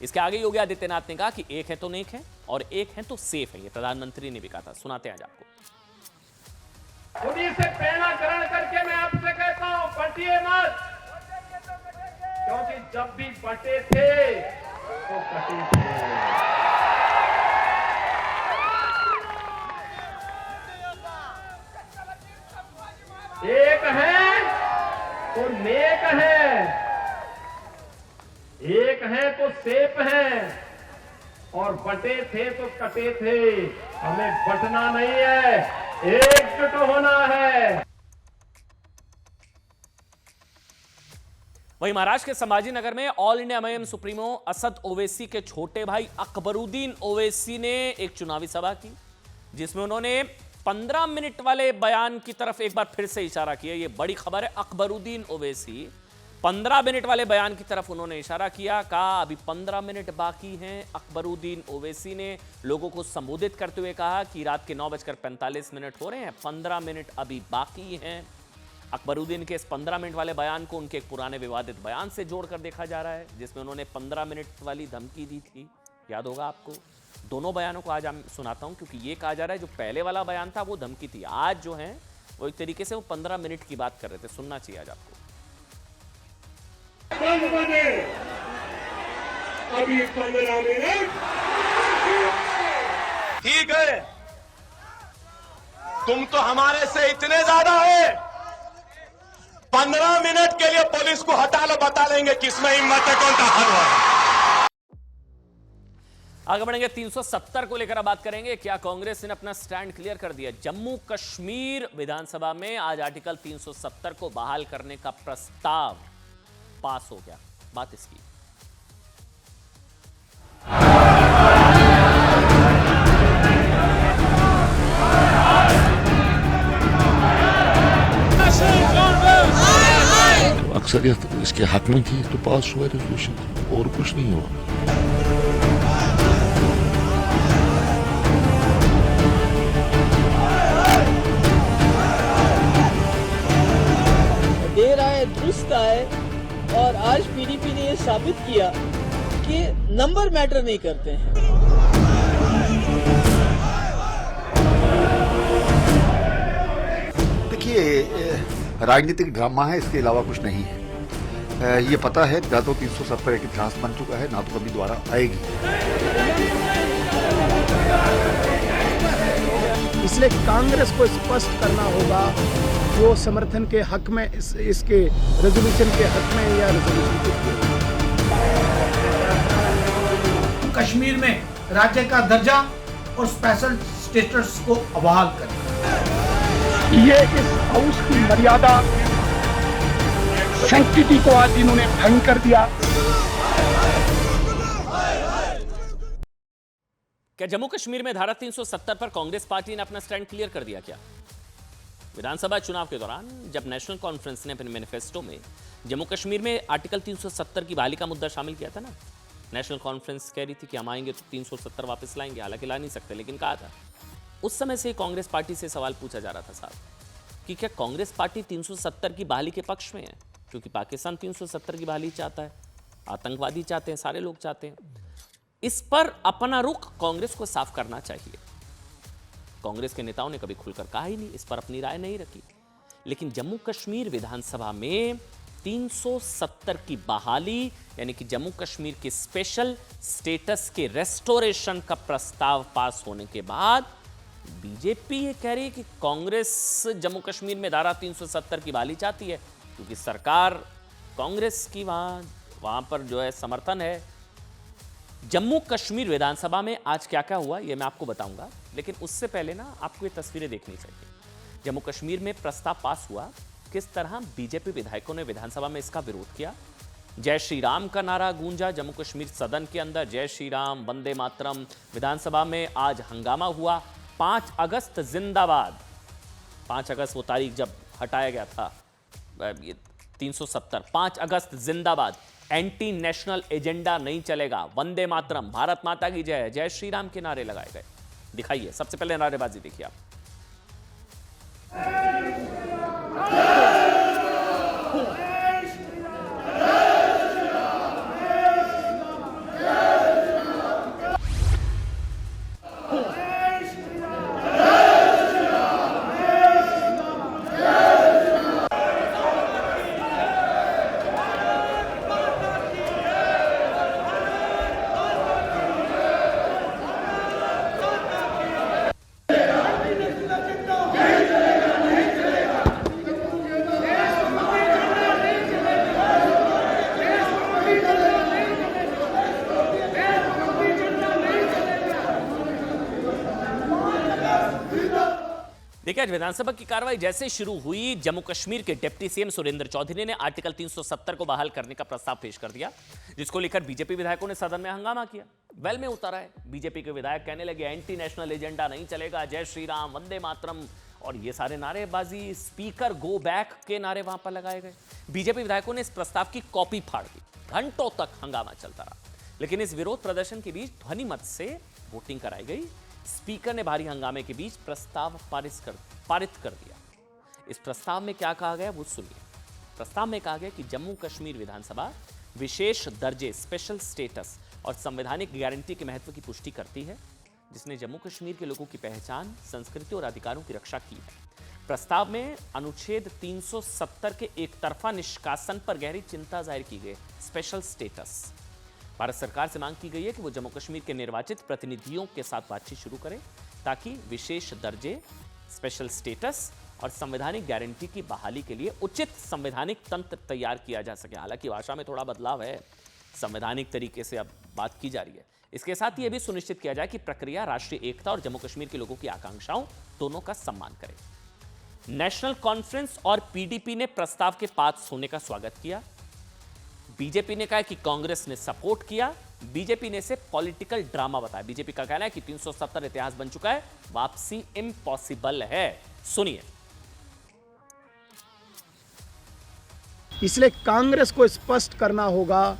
इसके आगे योगी आदित्यनाथ ने कहा कि एक है तो नेक है और एक है तो सेफ है। ये प्रधानमंत्री ने भी कहा था। सुनाते हैं आज आपको। उन्हीं से प्रेरणा ग्रहण करके मैं आपसे कहता हूं, बटिए मत, क्योंकि जब भी बटे थे तो कटे थे। एक है तो नेक है, एक है तो सेफ है, और बटे थे तो कटे थे। हमें बटना नहीं है, एकजुट होना है। वहीं महाराष्ट्र के संभाजी नगर में all India MIM supremo Asad Owaisi के छोटे भाई अकबरुद्दीन ओवैसी ने एक चुनावी सभा की, जिसमें उन्होंने 15 मिनट वाले बयान की तरफ एक बार फिर से इशारा किया। यह बड़ी खबर है। अकबरुद्दीन ओवैसी 15 मिनट वाले बयान की तरफ उन्होंने इशारा किया। कहा अभी 15 मिनट बाकी हैं। अकबरुद्दीन ओवैसी ने लोगों को संबोधित करते हुए कहा कि रात के 9:45 हो रहे हैं, 15 मिनट अभी बाकी हैं। अकबरुद्दीन के इस 15 मिनट वाले बयान को उनके एक पुराने विवादित बयान से जोड़कर देखा जा रहा है, जिसमें उन्होंने 15 मिनट वाली धमकी दी थी। याद होगा आपको। दोनों बयानों को आज हम सुनाता हूं, क्योंकि ये कहा जा रहा है जो पहले वाला बयान था वो धमकी थी, आज जो है वो एक तरीके से वो 15 मिनट की बात कर रहे थे। सुनना चाहिए आज आपको। अभी 15 मिनट ठीक है, तुम तो हमारे से इतने ज्यादा है, 15 मिनट के लिए पुलिस को हटा लो, बता लेंगे किसमें हिम्मत है, कौन ताकत है। आगे बढ़ेंगे। 370 को लेकर बात करेंगे। क्या कांग्रेस ने अपना स्टैंड क्लियर कर दिया? जम्मू कश्मीर विधानसभा में आज आर्टिकल 370 को बहाल करने का प्रस्ताव पास हो गया। बात इसकी। अक्सरियत इसके हक में थी तो पास हुआ रेजोल्यूशन, और कुछ नहीं हुआ। देर आए दुरुस्त आए, और आज पीडीपी ने यह साबित किया कि नंबर मैटर नहीं करते हैं। देखिए, राजनीतिक ड्रामा है, इसके अलावा कुछ नहीं है। ये पता है ना तो 370 एक इतिहास बन चुका है, ना तो कभी दोबारा आएगी। इसलिए कांग्रेस को स्पष्ट करना होगा वो समर्थन के हक में, इसके रेजोल्यूशन के हक में या रेजोल्यूशन के कश्मीर में राज्य का दर्जा और स्पेशल स्टेटस को बहाल करें। ये इस हाउस की मर्यादा, सैंक्टिटी को आज इन्होंने भंग कर दिया। क्या जम्मू कश्मीर में धारा 370 पर कांग्रेस पार्टी ने अपना स्टैंड क्लियर कर दिया क्या? विधानसभा चुनाव के दौरान जब नेशनल कॉन्फ्रेंस ने अपने मैनिफेस्टो में जम्मू कश्मीर में आर्टिकल 370 की बहाली का मुद्दा शामिल किया था ना, नेशनल कॉन्फ्रेंस कह रही थी कि हम आएंगे तो 370 वापस लाएंगे, हालांकि ला नहीं सकते, लेकिन कहा था। उस समय से कांग्रेस पार्टी से सवाल पूछा जा रहा था साहब कि क्या कांग्रेस पार्टी 370 की बहाली के पक्ष में है? क्योंकि पाकिस्तान 370 की बहाली चाहता है, आतंकवादी चाहते हैं, सारे लोग चाहते हैं। इस पर अपना रुख कांग्रेस को साफ करना चाहिए। कांग्रेस के नेताओं ने कभी खुलकर कहा ही नहीं, इस पर अपनी राय नहीं रखी। लेकिन जम्मू कश्मीर विधानसभा में 370 की बहाली, यानी कि जम्मू कश्मीर के स्पेशल स्टेटस के रेस्टोरेशन का प्रस्ताव पास होने के बाद बीजेपी ये कह रही है कि कांग्रेस जम्मू कश्मीर में धारा 370 की बहाली चाहती है, क्योंकि सरकार कांग्रेस की वहां पर जो है समर्थन है। जम्मू कश्मीर विधानसभा में आज क्या क्या हुआ ये मैं आपको बताऊंगा, लेकिन उससे पहले ना आपको ये तस्वीरें देखनी चाहिए। जम्मू कश्मीर में प्रस्ताव पास हुआ, किस तरह बीजेपी विधायकों ने विधानसभा में इसका विरोध किया। जय श्री राम का नारा गूंजा जम्मू कश्मीर सदन के अंदर, जय श्री राम, वंदे मातरम। विधानसभा में आज हंगामा हुआ। 5 अगस्त जिंदाबाद। 5 अगस्त वो तारीख जब हटाया गया था, 370, 5 अगस्त जिंदाबाद। एंटी नेशनल एजेंडा नहीं चलेगा, वंदे मातरम, भारत माता की जय, जय श्री राम के नारे लगाए गए। दिखाइए, सबसे पहले नारेबाजी देखिए आप। देखिए, आज विधानसभा की कार्रवाई जैसे शुरू हुई, जम्मू कश्मीर के डिप्टी सीएम सुरेंद्र चौधरी ने आर्टिकल 370 को बहाल करने का प्रस्ताव पेश कर दिया, जिसको लेकर बीजेपी विधायकों ने सदन में हंगामा किया। वेल में उतारा है। बीजेपी के विधायक कहने लगे एंटी नेशनल एजेंडा नहीं चलेगा, जय श्री राम, वंदे मातरम और ये सारे नारेबाजी, स्पीकर गो बैक के नारे वहां पर लगाए गए। बीजेपी विधायकों ने इस प्रस्ताव की कॉपी फाड़ दी। घंटों तक हंगामा चलता रहा, लेकिन इस विरोध प्रदर्शन के बीच ध्वनि मत से वोटिंग कराई गई। स्पीकर ने भारी हंगामे के बीच प्रस्ताव पारित कर दिया। इस प्रस्ताव में क्या कहा गया वो सुनिए। प्रस्ताव में कहा गया कि जम्मू कश्मीर विधानसभा विशेष दर्जे, स्पेशल स्टेटस और संवैधानिक गारंटी के महत्व की पुष्टि करती है, जिसने जम्मू कश्मीर के लोगों की पहचान, संस्कृति और अधिकारों की रक्षा की है। प्रस्ताव में अनुच्छेद 370 के एक तरफा निष्कासन पर गहरी चिंता जाहिर की गई। स्पेशल स्टेटस, भारत सरकार से मांग की गई है कि वो जम्मू कश्मीर के निर्वाचित प्रतिनिधियों के साथ बातचीत शुरू करें, ताकि विशेष दर्जे, स्पेशल स्टेटस और संवैधानिक गारंटी की बहाली के लिए उचित संवैधानिक तंत्र तैयार किया जा सके। हालांकि भाषा में थोड़ा बदलाव है, संवैधानिक तरीके से अब बात की जा रही है। इसके साथ ही यह भी सुनिश्चित किया जाए कि प्रक्रिया राष्ट्रीय एकता और जम्मू कश्मीर के लोगों की आकांक्षाओं दोनों का सम्मान करे। नेशनल कॉन्फ्रेंस और पीडीपी ने प्रस्ताव के पास होने का स्वागत किया। बीजेपी ने कहा कि कांग्रेस ने सपोर्ट किया। बीजेपी ने इसे पॉलिटिकल ड्रामा बताया। बीजेपी का कहना है कि 370 इतिहास बन चुका है, वापसी इम्पॉसिबल है। सुनिए। इसलिए कांग्रेस को स्पष्ट करना होगा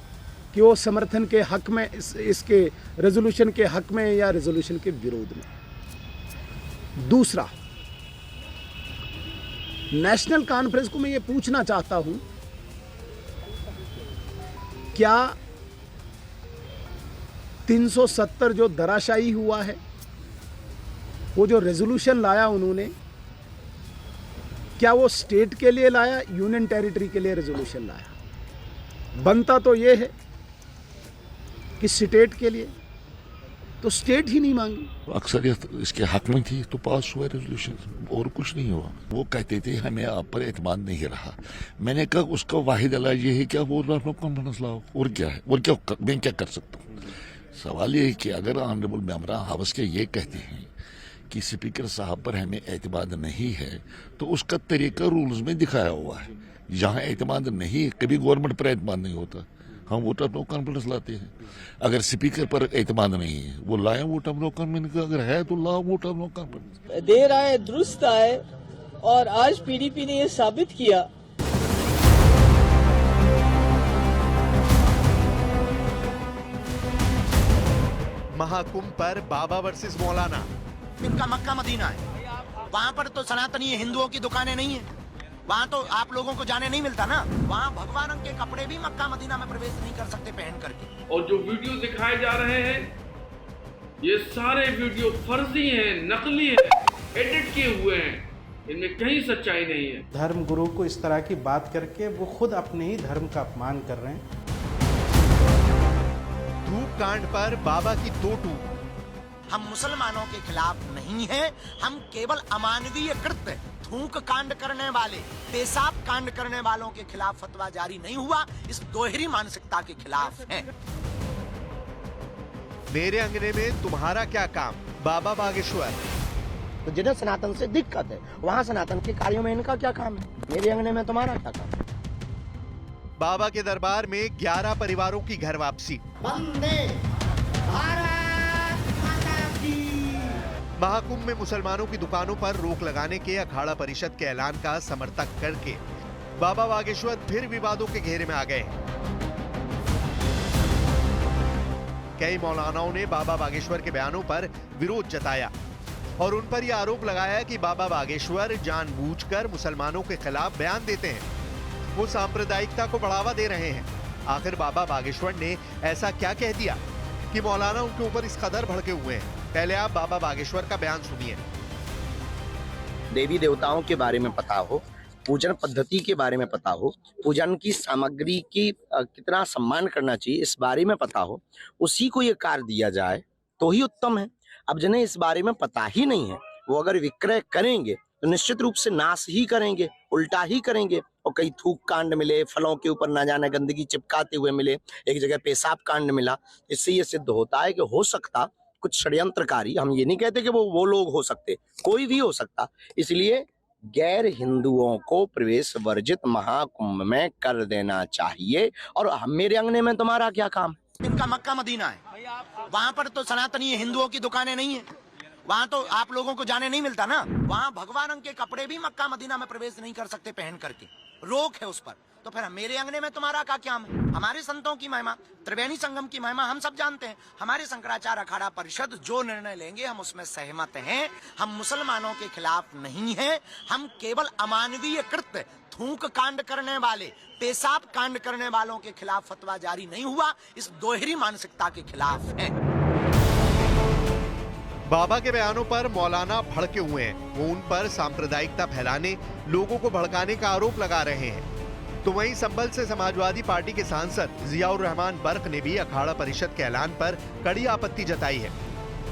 कि वो समर्थन के हक में इसके रेजोल्यूशन के हक में या रेजोल्यूशन के विरोध में। दूसरा, नेशनल कॉन्फ्रेंस को मैं ये पूछना चाहता हूं, क्या 370 जो धराशायी हुआ है, वो जो रेजोल्यूशन लाया उन्होंने, क्या वो स्टेट के लिए लाया, यूनियन टेरिटरी के लिए रेजोल्यूशन लाया? बनता तो ये है कि स्टेट के लिए, तो स्टेट ही नहीं मांगी। अक्सरियत इसके हक में थी तो पास हुआ रेजोल्यूशन, और कुछ नहीं हुआ। वो कहते थे हमें आप पर एतमाद नहीं रहा। मैंने कहा उसका वाहिद इलाज ये है क्या, वो कॉन्फ्रेंस लाओ, और क्या है, और क्या मैं क्या कर सकता हूँ। सवाल ये है कि अगर ऑनरेबल मेंबर हाउस के ये कहते हैं कि स्पीकर साहब पर हमें एतमाद नहीं है, तो उसका तरीका रूल्स में दिखाया हुआ है। जहाँ एतमाद नहीं, कभी गवर्नमेंट पर एतमाद नहीं होता, हम वोट ऑफ नो कॉन्फिडेंस लाते हैं। अगर स्पीकर पर एतमाद नहीं है, वो लाए वोट ऑफ नो कॉन्फिडेंस, अगर है तो लाओ वोट ऑफ नो कॉन्फिडेंस। देर आए दुरुस्त आए, और आज पीडीपी ने ये साबित किया। महाकुंभ पर बाबा वर्सेस मौलाना। इनका मक्का मदीना है, वहाँ पर तो सनातनी हिंदुओं की दुकानें नहीं है, वहाँ तो आप लोगों को जाने नहीं मिलता ना। वहाँ भगवान के कपड़े भी मक्का मदीना में प्रवेश नहीं कर सकते पहन करके। और जो वीडियो दिखाए जा रहे हैं, ये सारे वीडियो फर्जी हैं, नकली हैं, एडिट किए हुए हैं, इनमें कहीं सच्चाई नहीं है। धर्म गुरु को इस तरह की बात करके वो खुद अपने ही धर्म का अपमान कर रहे हैं। धूप कांड पर बाबा की दो टूक। हम मुसलमानों के खिलाफ नहीं हैं, हम केवल अमानवीय कृत्य थूक कांड करने वाले, पेशाब कांड करने वालों के खिलाफ फतवा जारी नहीं हुआ, इस दोहरी मानसिकता के खिलाफ हैं। मेरे अंगने में तुम्हारा क्या काम, बाबा बागेश्वर। तो जिन्हें सनातन से दिक्कत है, वहाँ सनातन के कार्यों में इनका क्या काम है? मेरे अंगने में तुम्हारा क्या काम? बाबा के दरबार में 11 परिवारों की घर वापसी। वंदे भारत माता की। महाकुंभ में मुसलमानों की दुकानों पर रोक लगाने के अखाड़ा परिषद के ऐलान का समर्थन करके बाबा बागेश्वर फिर विवादों के घेरे में आ गए। कई मौलानाओं ने बाबा बागेश्वर के बयानों पर विरोध जताया और उन पर यह आरोप लगाया कि बाबा बागेश्वर जानबूझकर मुसलमानों के खिलाफ बयान देते हैं, वो सांप्रदायिकता को बढ़ावा दे रहे हैं। आखिर बाबा बागेश्वर ने ऐसा क्या कह दिया कि मौलाना उनके ऊपर इस कदर भड़के हुए हैं? पहले आप बाबा बागेश्वर का बयान सुनिए। देवी देवताओं के बारे में पता हो, पूजन पद्धति के बारे में पता हो, पूजन की सामग्री की कितना सम्मान करना चाहिए इस बारे में पता हो, उसी को ये कार्य दिया जाए तो ही उत्तम है। अब जिन्हें इस बारे में पता ही नहीं है, वो अगर विक्रय करेंगे तो निश्चित रूप से नाश ही करेंगे, उल्टा ही करेंगे। और कई थूक कांड मिले, फलों के ऊपर ना जाने गंदगी चिपकाते हुए मिले, एक जगह पेशाब कांड मिला। इससे ये सिद्ध होता है कि हो सकता कुछ षड्यंत्रकारी, हम ये नहीं कहते कि वो लोग हो सकते, कोई भी हो सकता। इसलिए गैर हिंदुओं को प्रवेश वर्जित महाकुंभ में कर देना चाहिए। और मेरे अंगने में तुम्हारा क्या काम? इनका मक्का मदीना है, वहाँ पर तो सनातनी हिंदुओं की दुकानें नहीं है, वहाँ तो आप लोगों को जाने नहीं मिलता ना। वहाँ भगवान के कपड़े भी मक्का मदीना में प्रवेश नहीं कर सकते पहन करके, रोक है उस पर। तो फिर मेरे अंगने में तुम्हारा क्या काम है? हमारे संतों की महिमा, त्रिवेणी संगम की महिमा हम सब जानते हैं। हमारे शंकराचार्य अखाड़ा परिषद जो निर्णय लेंगे हम उसमें सहमत हैं। हम मुसलमानों के खिलाफ नहीं हैं, हम केवल अमानवीय कृत्य थूक कांड करने वाले, पेशाब कांड करने वालों के खिलाफ फतवा जारी नहीं हुआ, इस दोहरी मानसिकता के खिलाफ है। बाबा के बयानों पर मौलाना भड़के हुए हैं। वो उन पर सांप्रदायिकता फैलाने, लोगों को भड़काने का आरोप लगा रहे हैं। तो वहीं संभल से समाजवादी पार्टी के सांसद जियाउर रहमान बर्क ने भी अखाड़ा परिषद के ऐलान पर कड़ी आपत्ति जताई है।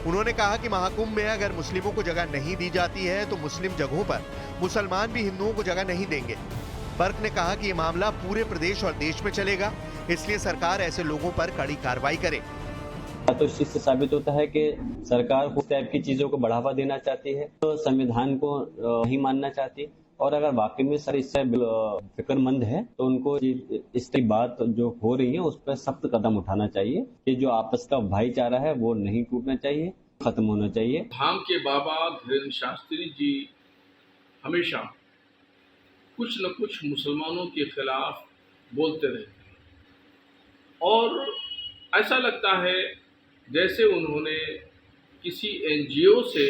उन्होंने कहा कि महाकुंभ में अगर मुस्लिमों को जगह नहीं दी जाती है तो मुस्लिम जगहों पर मुसलमान भी हिंदुओं को जगह नहीं देंगे। बर्क ने कहा कि ये मामला पूरे प्रदेश और देश में चलेगा, इसलिए सरकार ऐसे लोगों पर कड़ी कार्रवाई करे। तो इस चीज से साबित होता है कि सरकार उस टाइप की चीजों को बढ़ावा देना चाहती है, तो संविधान को नहीं मानना चाहती। और अगर वाकई में सर इससे फिक्रमंद है तो उनको इस बात जो हो रही है उस पर सख्त कदम उठाना चाहिए कि जो आपस का भाईचारा है वो नहीं टूटना चाहिए, खत्म होना चाहिए। धाम के बाबा धीरेन्द्र शास्त्री जी हमेशा कुछ न कुछ मुसलमानों के खिलाफ बोलते रहते हैं और ऐसा लगता है जैसे उन्होंने किसी एनजीओ से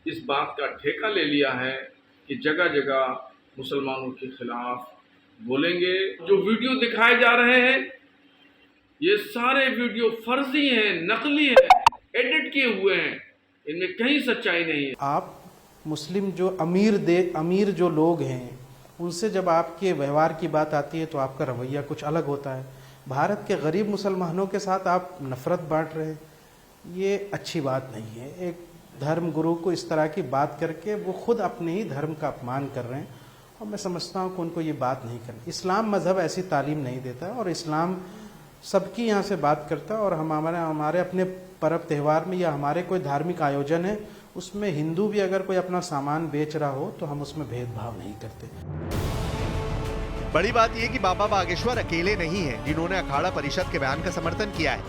इस बात का ठेका ले लिया है कि जगह जगह मुसलमानों के खिलाफ बोलेंगे। जो वीडियो दिखाए जा रहे हैं ये सारे वीडियो फर्जी हैं, नकली हैं, एडिट किए हुए हैं, इनमें कहीं सच्चाई नहीं है। आप मुस्लिम जो अमीर जो लोग हैं उनसे जब आपके व्यवहार की बात आती है तो आपका रवैया कुछ अलग होता है। भारत के गरीब मुसलमानों के साथ आप नफरत बांट रहे हैं, ये अच्छी बात नहीं है। एक धर्म गुरु को इस तरह की बात करके वो खुद अपने ही धर्म का अपमान कर रहे हैं और मैं समझता हूँ कि उनको ये बात नहीं करनी। इस्लाम मज़हब ऐसी तालीम नहीं देता और इस्लाम सबकी यहाँ से बात करता है और हमारे अपने पर्व त्यौहार में या हमारे कोई धार्मिक आयोजन है उसमें हिंदू भी अगर कोई अपना सामान बेच रहा हो तो हम उसमें भेदभाव नहीं करते। बड़ी बात यह कि बाबा बागेश्वर अकेले नहीं हैं जिन्होंने अखाड़ा परिषद के बयान का समर्थन किया है।